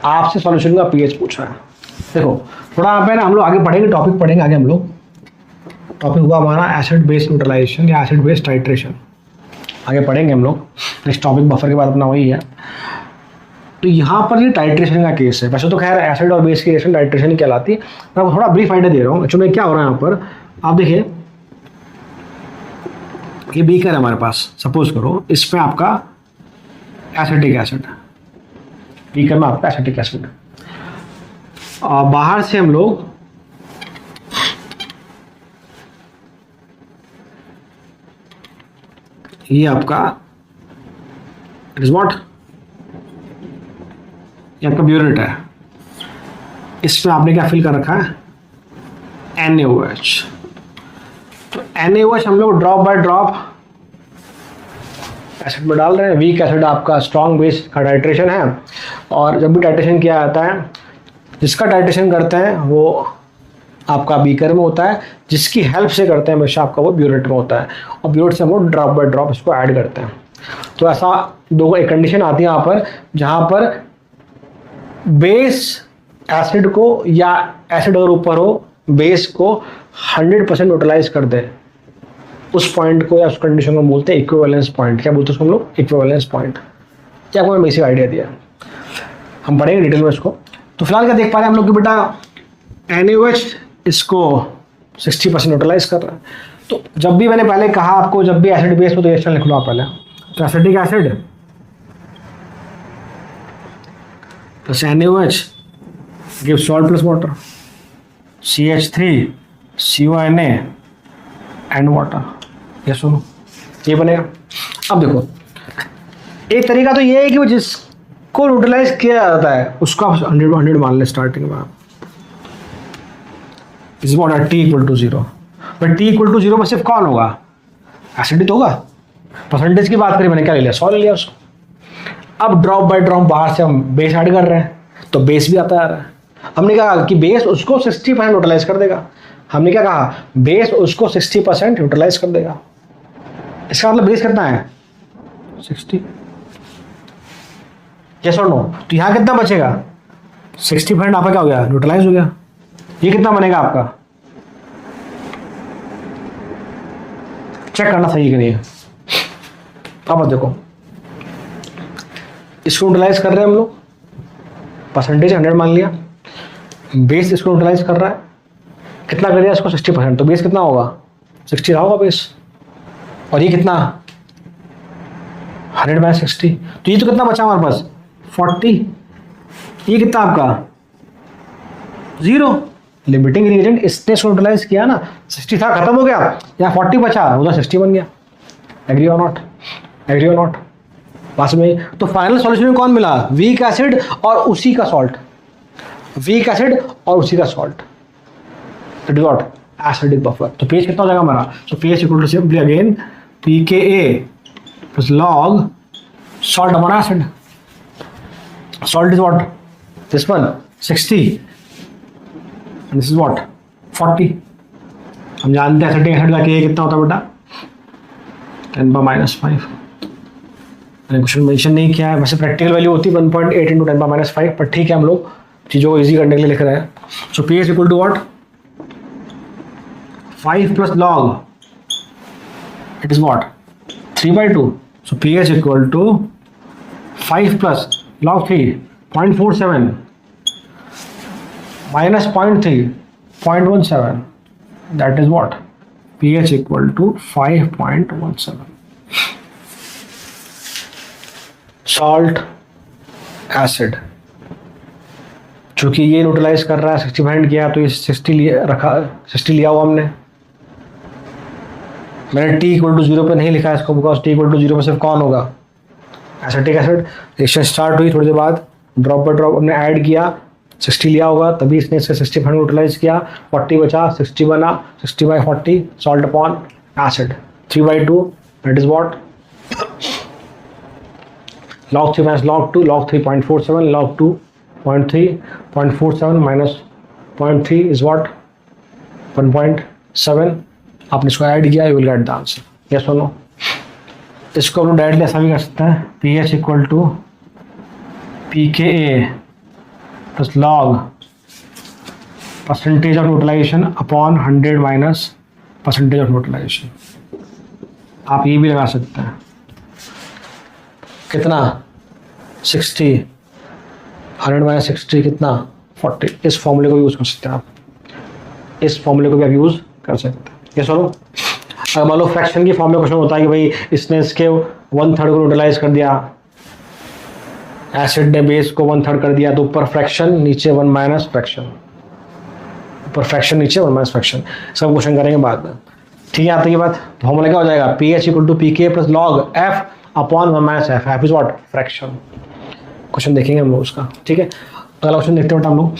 आपसे सॉल्यूशन का pH पूछा है। देखो थोड़ा यहाँ पे ना हम लोग आगे पढ़ेंगे, टॉपिक पढ़ेंगे आगे, हम लोग टॉपिक हुआ हमारा एसिड बेस न्यूट्रलाइजेशन या एसिड बेस टाइट्रेशन, आगे पढ़ेंगे हम लोग। नेक्स्ट टॉपिक बफर के बाद अपना वही है। तो यहाँ पर ये टाइट्रेशन का केस है, वैसे तो खैर एसिड और बेस की रिएक्शन टाइट्रेशन ही कहलाती है, मैं आपको थोड़ा ब्रीफ आइडिया दे रहा हूँ। एक्चुअली क्या हो रहा है यहाँ पर, आप देखिए ये बीकर है हमारे पास, सपोज करो इसमें आपका एसिटिक एसिड, बीकर में आपका एसिटिक एसिड, और बाहर से हम लोग ये आपका इट इज व्हाट, ये आपका ब्यूरेट है, इसमें आपने क्या फिल कर रखा है NaOH। तो NaOH हम लोग ड्रॉप बाय ड्रॉप एसिड में डाल रहे हैं। वीक एसिड आपका स्ट्रॉन्ग बेस का टाइट्रेशन है, और जब भी टाइट्रेशन किया जाता है, जिसका टाइट्रेशन करते हैं वो आपका बीकर में होता है, जिसकी हेल्प से करते हैं हमेशा आपका वो ब्यूरेट में होता है, और ब्यूरेट से हम लोग ड्रॉप बाय ड्रॉप इसको ऐड करते हैं। तो ऐसा दो एक कंडीशन आती है यहाँ पर, जहाँ पर बेस एसिड को या एसिड अगर ऊपर हो, बेस को 100% न्यूट्रलाइज कर दे, उस पॉइंट को या उस कंडीशन को बोलते हैं इक्विवेलेंस पॉइंट। क्या बोलते हैं उसको हम लोग, इक्विवेलेंस पॉइंट। क्या आपको बेसिक आइडिया दिया, हम पढ़ेंगे डिटेल में इसको। तो फिलहाल क्या देख पा रहे हैं हम लोग कि बेटा NaOH इसको 60% न्यूट्रलाइज कर रहा है, तो जब भी मैंने पहले कहा आपको, जब भी एसिड बेस हो तो रिएक्शन लिख लो आप पहले। तो acetic acid plus NaOH give salt plus water, CH3 CONA and water, ये सुनो ये बनेगा। अब देखो एक तरीका तो ये है कि वो जिसको न्यूट्रलाइज किया जाता है उसका 100 मान ले स्टार्टिंग में। इस what T equal to 0, but T equal to 0 में सिर्फ कौन होगा, एसिड तो होगा। परसेंटेज की बात करें, मैंने क्या ले लिया, 100 ले लिया उसको। अब ड्रॉप बाय ड्रॉप बाहर से हम बेस ऐड कर रहे हैं तो बेस भी आता आ रहा है। हमने कहा कि बेस उसको 60% न्यूट्रलाइज कर देगा। हमने क्या कहा, बेस उसको 60% न्यूट्रलाइज कर देगा। इसका मतलब बेस कितना है 60, यस और नो। तो यहाँ कितना बचेगा 60% आपका क्या हो गया, न्यूट्रलाइज हो गया। ये कितना बनेगा आपका, चेक करना सही कि नहीं है। अब देखो इसको न्यूट्रलाइज कर रहे हैं हम लोग, परसेंटेज 100 मान लिया, बेस इसको न्यूट्रलाइज कर रहा है, कितना कर दिया इसको 60%, तो बेस कितना होगा 60 रहा होगा बेस। और ये कितना 100/60, तो ये तो कितना बचा हमारे पास 40। ये कितना आपका 0, लिमिटिंग रिएजेंट इसने इसको न्यूट्रलाइज किया ना, 60 था खत्म हो गया, यहाँ 40 बचा उधर 60 बन गया। एग्री और नॉट, एग्री और नॉट, पास में। तो फाइनल सॉल्यूशन में कौन मिला, वीक एसिड और उसी का सॉल्ट, वीक एसिड और उसी का salt, that is what acidic buffer. तो पीएच कितना हो जाएगा हमारा, so pH equal to simply again pKa plus log salt upon acid. Salt is what, this one 60 and this is what 40। हम जानते हैं एसिटिक एसिड का Ka कितना होता है बेटा 10⁻⁵। मैंने क्वेश्चन मेंशन नहीं किया है, वैसे प्रैक्टिकल वैल्यू होती है 1.8 × 10⁻⁵, पर ठीक है हम लोग चीज़ों को इजी करने के लिए लिख रहे हैं। So pH equal to what 5 plus log it is what 3/2। so pH equal to 5 plus log 3 0.47 minus 0.3 0.17, that is what pH equal to 5.17। salt acid चूंकि ये न्यूट्रलाइज कर रहा है 60% किया तो ये 60 लिया हुआ हमने। मैंने T इक्वल टू 0 पे नहीं लिखा है इसको, बिकॉज T इक्वल टू 0 पे सिर्फ कौन होगा एसिटिक एसिड। रिएक्शन स्टार्ट हुई, थोड़ी देर बाद ड्रॉप बाय ड्रॉप हमने ऐड किया, 60 लिया होगा तभी इसने इससे 60% न्यूट्रलाइज किया, 40 बचा, 60 बना, 60/40 salt upon acid 3/2, that is what log 3 minus log 2, log 3 0.47, log 2 0.3, 0.47 minus 0.3 is what 1.7। आपने इसको ऐड किया, you will get the answer, yes और नो। इसको हम डायरेक्टली ऐसा भी कर सकते हैं, pH equal to pKa plus log percentage of neutralization upon 100 minus percentage of neutralization. आप ये भी लगा सकते हैं, कितना 60, 100 माइनस 60 कितना 40। इस फॉर्मूले को भी यूज़ कर सकते हैं आप, इस फॉर्मूले को भी आप यूज़ कर सकते हैं। ये सुनो, अगर मान लो फ्रैक्शन की फॉर्म में क्वेश्चन होता है कि भाई इसने इसके 1/3 को न्यूट्रलाइज कर दिया, एसिड ने बेस को 1/3 कर दिया, तो ऊपर फ्रैक्शन नीचे 1 माइनस फ्रैक्शन, ऊपर फ्रैक्शन नीचे 1 माइनस फ्रैक्शन, सब क्वेश्चन करेंगे बाद में। ठीक है, आती है बात। फॉर्मूला क्या हो जाएगा, pH equal to pK plus log F upon 1 minus F, F is what fraction. Question देखेंगे हम लोग उसका, ठीक है। अगला क्वेश्चन देखते हैं बेटा हम लोग,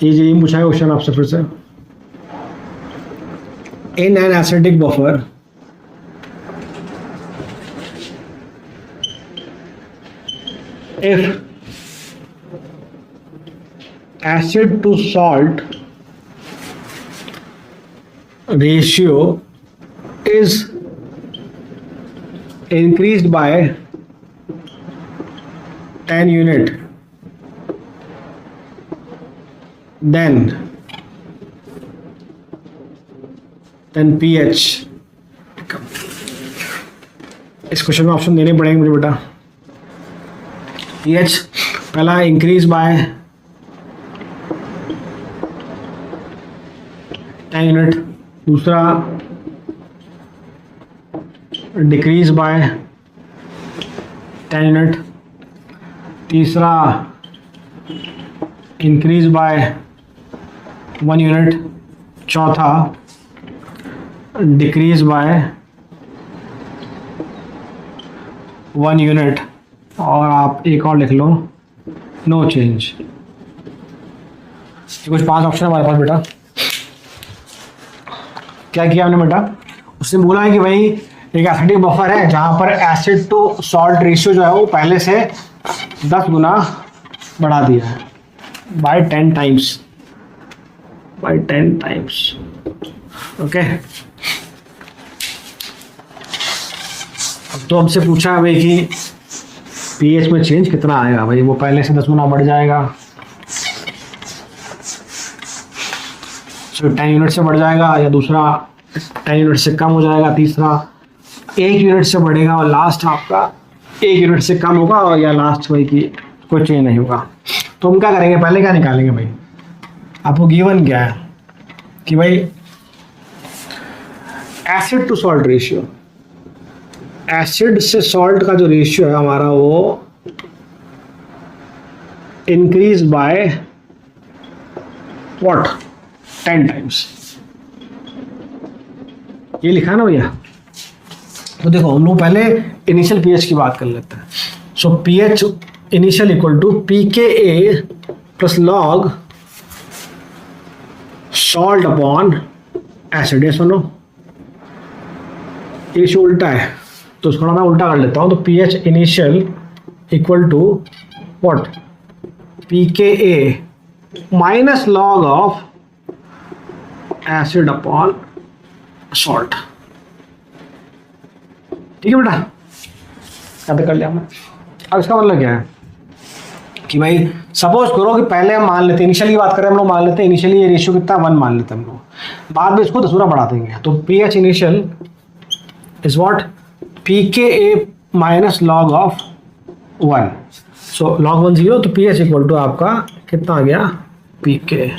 ये पूछा है क्वेश्चन आपसे फिर से। In an acidic buffer if acid to salt ratio is increased by 10 unit, then pH। इस क्वेश्चन में ऑप्शन देने पड़ेंगे मुझे बेटा। pH पहला इंक्रीज बाय 10 यूनिट, दूसरा डिक्रीज बाय 10 यूनिट, तीसरा इंक्रीज बाय 1 यूनिट, चौथा डिक्रीज बाय 1 यूनिट, और आप एक और लिख लो, नो चेंज। कुछ 5 ऑप्शन हमारे पास बेटा। क्या किया हमने बेटा, उसने बोला है कि भाई एक एसिडिक बफर है जहां पर एसिड टू सॉल्ट रेशियो जो है वो पहले से 10 गुना बढ़ा दिया है, by 10 times, by 10 times. Okay, अब तो हमसे पूछा है भाई कि पीएच में चेंज कितना आएगा, भाई वो पहले से 10 गुना बढ़ जाएगा, 10 यूनिट से बढ़ जाएगा, या दूसरा 10 यूनिट से कम हो जाएगा, तीसरा 1 यूनिट से बढ़ेगा, और लास्ट आपका 1 यूनिट से कम होगा, और या लास्ट भाई की कोई चेंज नहीं होगा। तो हम क्या करेंगे, पहले क्या निकालेंगे भाई, आपको गिवन क्या है कि भाई acid to salt ratio, acid से सॉल्ट का जो रेशियो है हमारा वो इंक्रीज बाय व्हाट, 10 टाइम्स। ये लिखा है ना भैया। तो देखो हम लोग पहले इनिशियल पीएच की बात कर लेते हैं। So pH initial equal to pKa plus log salt upon acid. ये सुनो, ये उल्टा है तो थोड़ा मैं उल्टा कर लेता हूं। तो pH initial equal to what, pKa minus log of acid upon salt. ठीक है बेटा, यहाँ पे कर लिया हमने। अब इसका मतलब क्या है कि भाई सपोज करो कि पहले हम मान लेते हैं, इनिशियली बात करें हम लोग, मान लेते हैं इनिशियली ये रेशियो कितना 1 मान लेते हैं हम लोग, बाद में इसको 10 गुना बढ़ा देंगे। तो pH initial is what, pKa minus log of 1। So log 1 0, तो पीएच इक्वल टू आपका कितना आ गया, pK।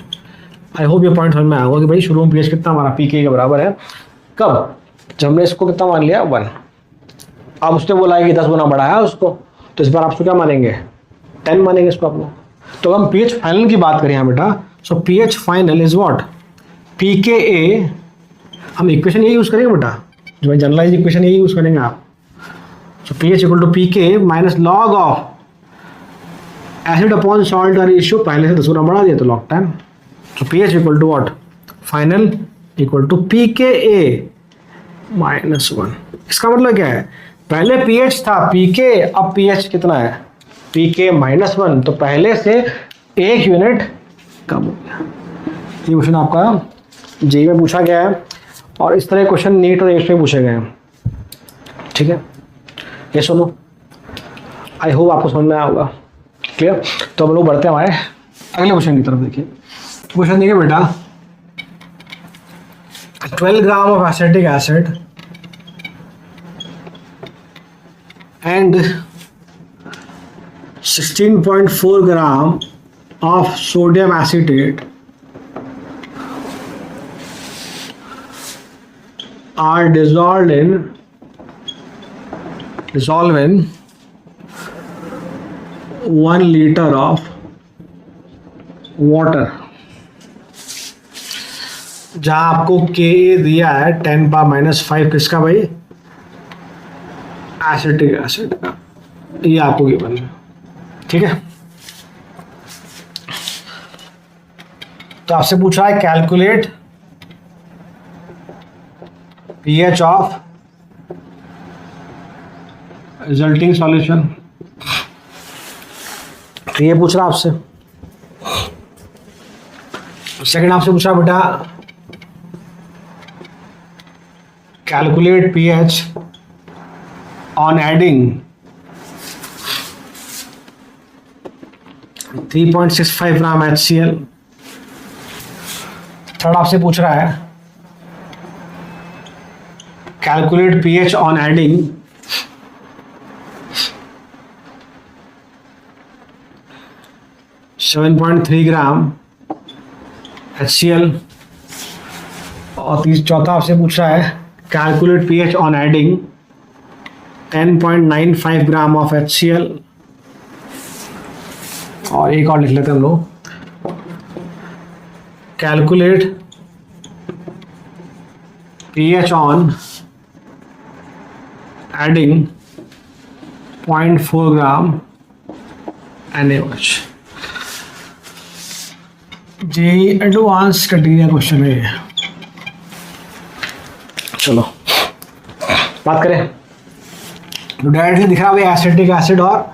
आई होप ये पॉइंट समझ में आएगा कि भाई शुरू में पीएच कितना हमारा pK के बराबर है, कब, जब हमने इसको कितना मान लिया 1। अब उसने बोला है कि 10 गुना बढ़ाया उसको, तो इस बार आप क्या मानेंगे, 10 मानेंगे इसको आप लोग। तो हम पीएच फाइनल की बात करें यहाँ बेटा, सो pH final is what, pKa, हम इक्वेशन यही यूज करेंगे बेटा, जो मैं जनरलाइज इक्वेशन यही यूज करेंगे आप। So pH equal to pK minus log of acid upon salt का रेशियो पहले से 10 गुना बढ़ा दिया तो log 10। तो pH equal to what, final equal to pKa minus 1। इसका मतलब क्या है, पहले pH था pK, अब pH कितना है, pK माइनस 1, तो पहले से 1 यूनिट कम हो गया। ये क्वेश्चन आपका जेईई में पूछा गया है, और इस तरह क्वेश्चन नीट और एग्जाम में पूछे गए हैं। ठीक है, ये सुनो, आई होप आपको समझ में आया होगा, क्लियर। तो हम लोग बढ़ते हैं हमारे अगले क्वेश्चन की तरफ। देखिए क्वेश्चन देखिए बेटा, 12 gram of acetic acid and 16.4 gram of sodium acetate are dissolved in 1 liter of water। जहां आपको Ka दिया है 10⁻⁵ किसका भाई, एसिटिक एसिड का, ये आपको गिवन है। ठीक है, तो आपसे पूछा है calculate pH of resulting solution, तो ये पूछ रहा आपसे। सेकंड आपसे पूछा बेटा calculate pH on adding 3.65 gram HCl। Third आपसे पूछ रहा है calculate pH on adding 7.3 gram HCl और चौथा आपसे पूछ रहा है calculate pH on adding 10.95 gram of HCl, और एक और लिख लेते हैं हम लोग, calculate pH on adding 0.4 gram NaOH। JEE advance category question है ये। चलो बात करें, तो डायरेक्टली दिख रहा है एसिटिक एसिड और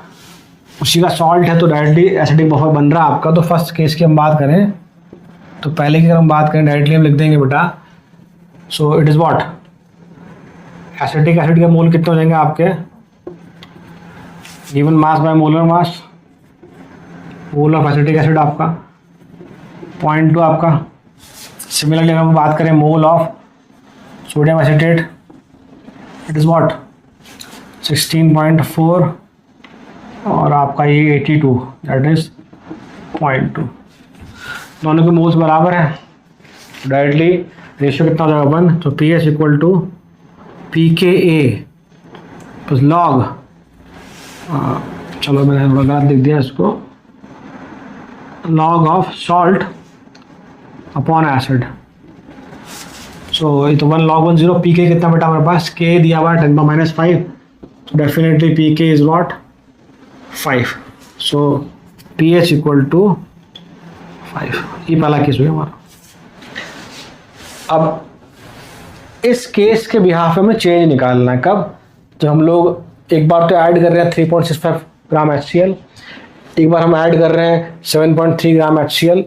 उसी का सॉल्ट है, तो डायरेक्टली एसिडिक बफर बन रहा है आपका। तो फर्स्ट केस की हम बात करें, तो पहले की अगर हम बात करें डायरेक्टली हम लिख देंगे बेटा, so it is what, acetic acid के मोल कितने हो जाएंगे आपके, given mass by molar mass, mole of acetic acid आपका 0.2 आपका। सिमिलरली अगर हम बात करें mole of sodium acetate, it is what 16.4 और आपका ये 82, दैट इज 0.2। दोनों के मोल्स बराबर है, डायरेक्टली रेशियो कितना हो जाएगा 1, तो P H equal to pKa plus लॉग, चलो मैंने थोड़ा गलत लिख दिया इसको, log of salt upon acid. So ये तो 1 log 1 0, pK कितना बेटा हमारे पास, k दिया हुआ है 10⁻⁵, so definitely pK is what 5, so pH equal to 5। ये पहला केस हो गया हमारा। अब इस केस के बिहाफ में हमें चेंज निकालना है, कब, जब हम लोग एक बार तो ऐड कर रहे हैं 3.65 ग्राम HCl, एक बार हम ऐड कर रहे हैं 7.3 ग्राम HCl,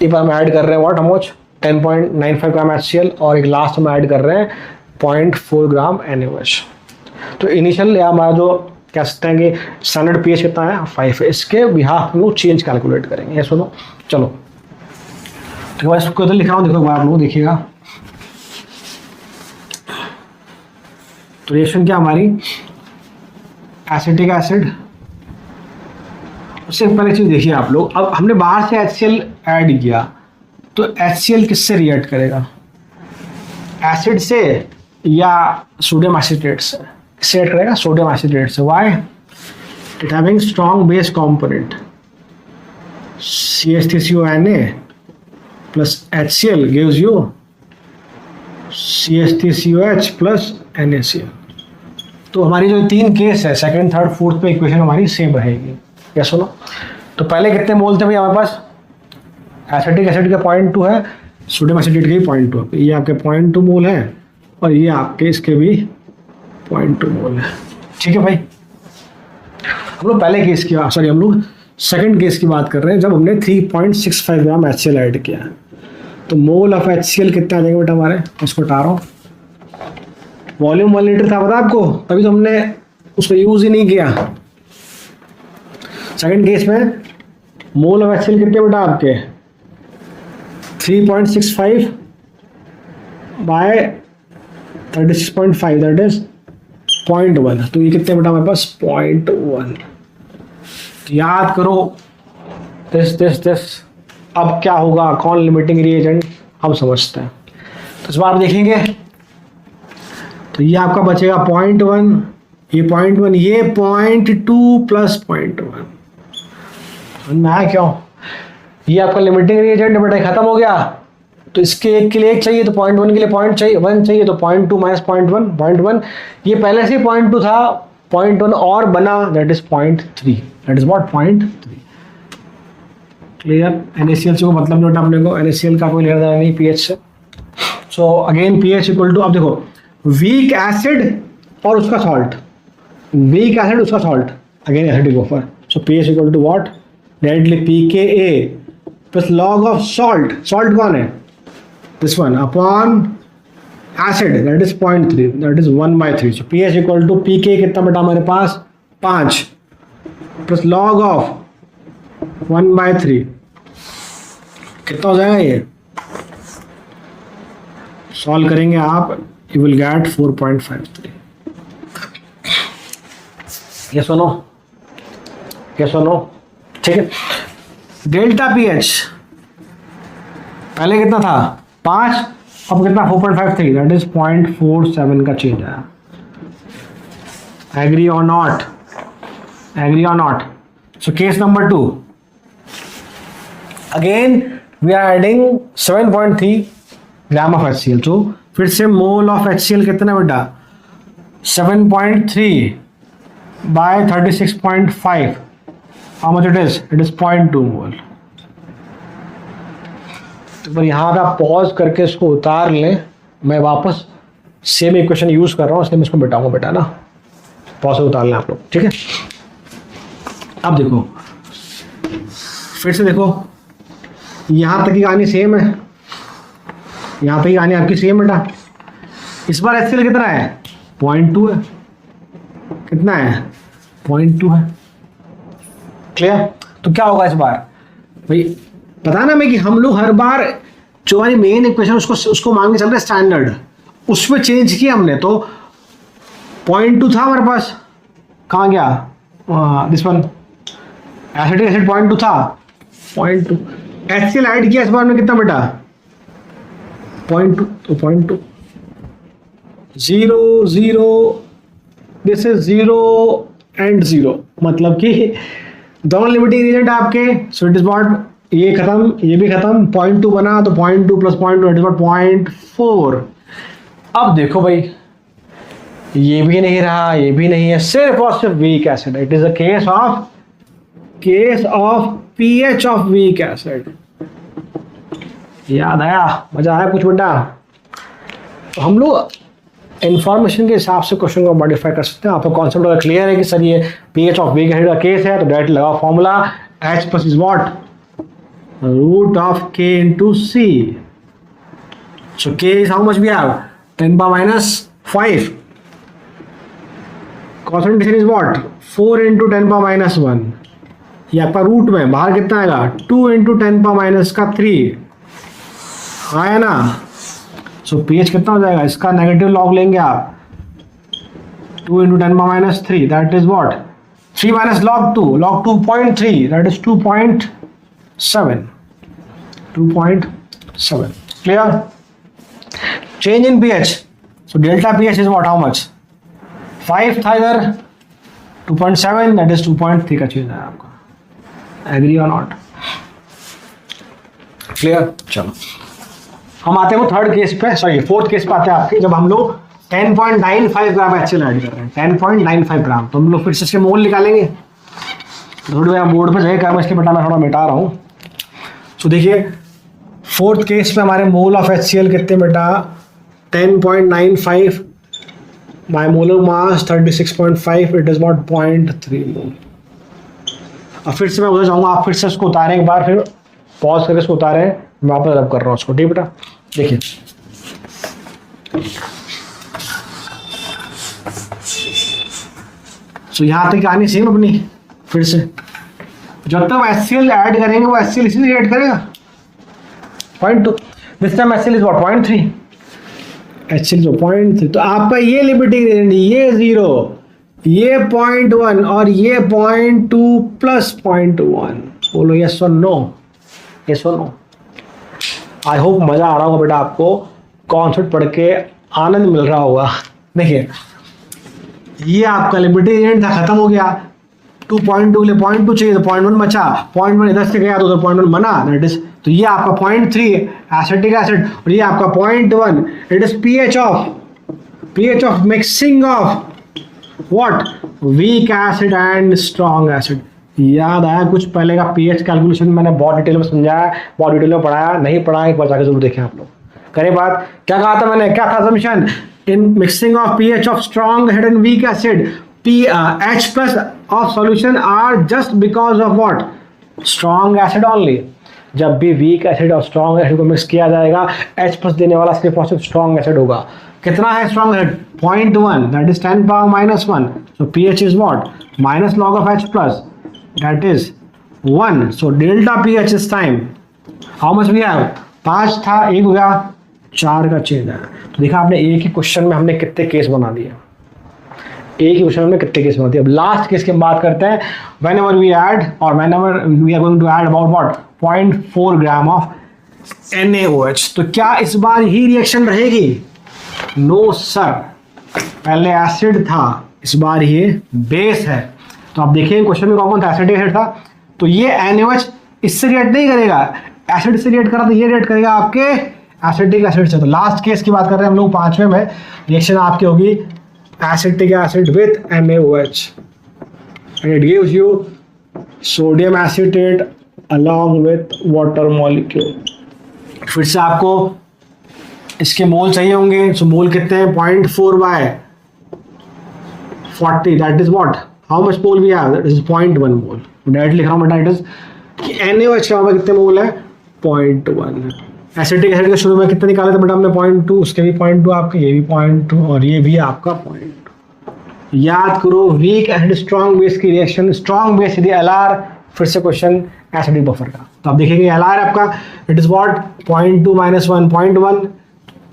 एक बार हम ऐड कर रहे हैं व्हाट हमोच 10.95 ग्राम HCl, और एक लास्ट हम ऐड कर रहे हैं 0.4 ग्राम NaOH। तो इनिशियल या हमारा जो कह सकते हैं कि स्टैंडर्ड पीएच कितना है 5 है, इसके बिहाफ में लोग चेंज कैलकुलेट करेंगे। ये सुनो, चलो ठीक है, इसको इधर लिख रहा हूँ, देखो आप लोग देखिएगा। तो रिएक्शन क्या हमारी, एसिटिक एसिड, उससे पहले चीज देखिए आप लोग, अब हमने बाहर से HCl ऐड किया, तो HCl किससे रिएक्ट करेगा, एसिड से या सोडियम एसिटेट से, किससे रिएक्ट करेगा, सोडियम एसिटेट से। Why, it having strong base component CH3CONa plus HCl gives you CH3COH plus NaCl। तो हमारी जो 3 केस है, सेकंड, थर्ड, फोर्थ पे इक्वेशन हमारी सेम रहेगी। या सुनो, तो पहले कितने मोल थे भाई हमारे पास, एसिटिक एसिड का 0.2 है, सोडियम एसिटेट के 0.2, ये आपके 0.2 मोल है और ये आपके इसके भी 0.2 मोल है। ठीक है भाई, हम लोग पहले केस की, सॉरी हम लोग सेकंड केस की बात कर रहे हैं, जब हमने 3.65 ग्राम HCl ऐड किया, तो मोल ऑफ HCl कितना आ जाएगा बेटा हमारे, उसको हटा रहा हूँ, वॉल्यूम 1 लीटर था पता आपको, तभी तो हमने उसको यूज ही नहीं किया। सेकंड केस में मोल ऑफ HCl कितने बेटा आपके 3.65 बाय 36.5, दैट इज 0.1, तो ये कितने बेटा हमारे पास 0.1। याद करो दिस। अब क्या होगा, कौन लिमिटिंग रिएजेंट हम समझते हैं, तो इस बार आप देखेंगे, तो ये आपका बचेगा 0.1, ये 0.1, ये 0.2 प्लस 0.1, मैं आया क्यों, ये आपका लिमिटिंग रिएजेंट बेटा खत्म हो गया, तो इसके एक के लिए एक चाहिए, तो 0.1 के लिए 1 चाहिए, तो 0.2 माइनस 0.1, ये पहले से 0.2 था, 0.1 और बना, that is 0.3, that is what 0.3। Clear, NaCl से को मतलब नहीं होता अपने को, NaCl का कोई लेना देना नहीं पीएच से। So again pH equal to, अब देखो वीक एसिड और उसका सॉल्ट, वीक एसिड उसका salt, again acidic buffer, so pH equal to what, directly pKa plus log of salt, salt कौन है this one, upon acid, that is 0.3, that is 1/3। So pH equal to pK कितना बेटा हमारे पास 5 plus log of 1/3, कितना हो जाएगा ये, solve करेंगे आप, यू विल गेट 4.53। ये सुनो, ठीक है। डेल्टा पीएच पहले कितना था 5, अब कितना 4.53, दैट इज 0.47 का चेंज आया. एग्री और नॉट, एग्री और not. So case number 2, again we are adding 7.3 gram of HCl. तो फिर से मोल ऑफ HCl कितना बेटा, 7.3 by 36.5. How much it is? It is 0.2 mole. तो पर यहाँ पे आप पॉज करके इसको उतार लें. मैं वापस सेम इक्वेशन यूज कर रहा हूँ, इसलिए मैं इसको बिठाऊंगा बेटा ना. पॉज से उतार लें आप लोग, ठीक है. अब देखो, फिर से देखो, यहाँ तक की कहानी सेम है, यहाँ तक की कहानी आपकी सेम बेटा. इस बार HCl कितना है? 0.2 है. कितना है? 0.2 है. क्लियर? तो क्या होगा इस बार भाई, पता ना मैं कि हम लोग हर बार जो हमारी मेन इक्वेशन उसको मांगने चल रहे स्टैंडर्ड, उसमें चेंज किया हमने. तो 0.2 था हमारे पास, कहाँ गया दिस वन, एसिटिक एसिड 0.2 था, 0.2. HCl ऐड किया इस बार में कितना बेटा? 0.2. तो 0.2, 0 0, दिस इज 0 एंड 0, मतलब कि दोनों लिमिटिंग एजेंट आपके. सो इट इज व्हाट, ये खत्म, ये भी खत्म, 0.2 बना, तो 0.2 प्लस 0.2 इट इज व्हाट 0.4. अब देखो भाई, ये भी नहीं रहा, ये भी नहीं है, सिर्फ और सिर्फ weak acid. It is a case of pH of weak acid. याद आया? मजा आया कुछ बेटा? तो हम लोग इंफॉर्मेशन के हिसाब से क्वेश्चन को मॉडिफाई कर सकते हैं. आपको कॉन्सेप्ट अगर क्लियर है कि सर ये पीएच ऑफ वीक एसिड का केस है, तो डायरेक्ट लगाओ formula, H plus is what, root of K into C. So K is how much we have, 10 power minus 5. Concentration is what, 4 into 10 power minus 1. ये आपका root में बाहर कितना आएगा, 2 इंटू 10 पावर माइनस का 3 आया ना. सो पीएच कितना हो जाएगा, इसका नेगेटिव लॉग लेंगे आप, 2 into 10 power minus 3, that is what, 3 minus log 2, log 2.3, that is 2.7. 2.7. Clear? Change in pH. So delta pH is what, how much, 5 था इधर, 2.7, दैट इज 2.3 का चेंज है आपका. एग्री और नॉट? क्लियर? चलो हम आते हैं वो थर्ड केस पे, सॉरी फोर्थ केस पे आते हैं आपके, जब हम लोग 10.95 ग्राम HCl ऐड कर रहे हैं. 10.95 ग्राम. तो हम लोग फिर से इसके मोल निकालेंगे. थोड़ी देर बोर्ड पे जगह मैं इसके बेटा मैं थोड़ा मिटा रहा हूँ. सो देखिए, फोर्थ केस पे हमारे मोल ऑफ HCl कितने बेटा, 10.95 by molar mass 36.5, it is not 0.3 मोल. अब फिर से मैं उधर जाऊँगा, आप फिर से इसको उतारें एक बार, फिर पॉज करके इसको उतारें, मैं वापस रब कर रहा हूँ उसको. ठीक बेटा, देखिए सो यहाँ तक कहानी सेम अपनी. फिर से जब तक HCl ऐड करेंगे वो HCl इसी ऐड करेगा 0.2. This time HCl is what 0.3, HCl जो 0.3. तो आपका ये लिमिटिंग रेंज, ये 0, ये 0.1 और ये 0.2 प्लस 0.1. बोलो यस और नो, यस और नो. आई होप मजा आ रहा होगा बेटा आपको, कॉन्सेप्ट पढ़ के आनंद मिल रहा होगा. देखिए ये आपका लिमिटिंग एजेंट था, खत्म हो गया. 2.2 के लिए 0.2 चाहिए, तो 0.1 बचा, 0.1 इधर से गया तो उधर 0.1 बना, दैट इज. तो ये आपका 0.3 एसिटिक एसिड, और ये आपका 0.1, it is pH of mixing of what, weak acid and strong acid. याद आया कुछ पहले का पीएच कैलकुलेशन मैंने बहुत डिटेल में समझाया, बहुत डिटेल में पढ़ाया, नहीं पढ़ा एक बार जाकर जरूर देखें आप लोग. करें बात, क्या कहा था मैंने, क्या था assumption, in mixing of pH of strong acid and weak acid, H plus of solution are just because of what, strong acid only. जब भी वीक एसिड और स्ट्रॉन्ग एसिड को मिक्स किया जाएगा, H प्लस देने वाला सिर्फ और सिर्फ स्ट्रॉन्ग एसिड होगा. कितना है strong acid, 0.1, that is 10 power minus 1. So pH is what, minus log of H plus, that is 1. So delta pH इस time how much we have, 5 था, 1 हो गया, 4 का चेंज है. तो देखा आपने, एक ही क्वेश्चन में हमने कितने केस बना दिए, एक ही क्वेश्चन में कितने केस बनती है. अब लास्ट केस की बात करते हैं. व्हेनेवर वी ऐड और whenever we are going to add about what 0.4 gram of NaOH। तो क्या इस बार ही रिएक्शन रहेगी? नो सर, पहले एसिड था, इस बार ये बेस है। तो आप देखिए क्वेश्चन में कौन कौन था, एसिड एसिड था, तो ये NaOH इससे रिएक्ट नहीं करेगा, एसिड से रिएक्ट करा तो ये रिएक्ट करेगा आपके एसिटिक एसिड से। तो लास्ट केस की बात कर रहे हैं हम लोग, 5वें में रिएक्शन आपकी होगी acetic acid with NaOH and it gives you sodium acetate along with water molecule। फिर से आपको इसके मोल चाहिए होंगे, सो मोल कितने हैं? 0.4/40, that is what, how much mole we have, that is 0.1 mole. Directly लिख रहा हूँ, दैट इज कि NaOH का हमारे कितने मोल है? 0.1। एसिटिक एसिड के शुरू में कितने निकाले थे बेटा हमने? 0.2, उसके भी 0.2 आपके, ये भी 0.2 और ये भी आपका 0.2। याद करो वीक एसिड स्ट्रॉन्ग बेस की रिएक्शन, स्ट्रॉन्ग बेस यदि LR, फिर से क्वेश्चन एसिडिक बफर का। तो आप देखिए LR आपका it is what 0.2 - 1 0.1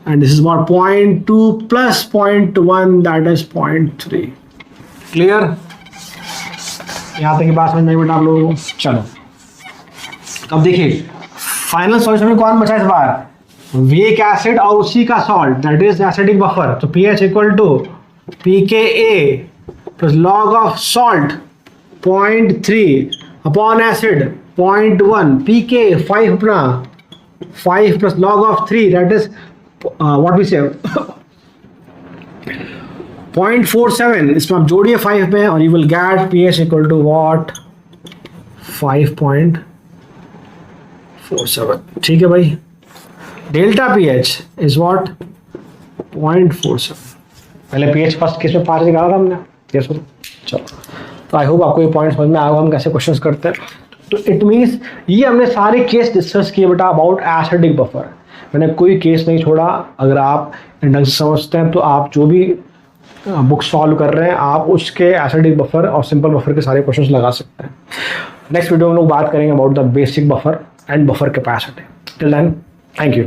and this is what 0.2 + 0.1 that is 0.3। Clear? यहाँ तक की बात समझ में आई बेटा आप लोगों को? चलो अब देखिए फाइनल सॉल्यूशन में कौन बचा इस बार? वीक एसिड और उसी का salt, that is acidic buffer. तो pH = pKa plus log of salt 0.3 upon acid 0.1, pK 5 अपना 5 plus log of 3 that is what we say 0.47। इसमें आप जोड़िए 5 में और you will get pH = what 5.47। ठीक है भाई, डेल्टा pH is what 0.47। पहले pH फर्स्ट केस में 5 निकाला था हमने, केस में। चलो तो आई होप आपको ये पॉइंट समझ में आएगा हम कैसे क्वेश्चंस करते हैं। तो इट मीन्स ये हमने सारे केस डिस्कस किए बेटा अबाउट एसिडिक बफर, मैंने कोई केस नहीं छोड़ा। अगर आप ढंग से समझते हैं तो आप जो भी बुक सॉल्व कर रहे हैं आप उसके एसिडिक बफर और सिंपल बफर के सारे क्वेश्चंस लगा सकते हैं। नेक्स्ट वीडियो में हम लोग बात करेंगे about the basic buffer and buffer capacity. Till then thank you.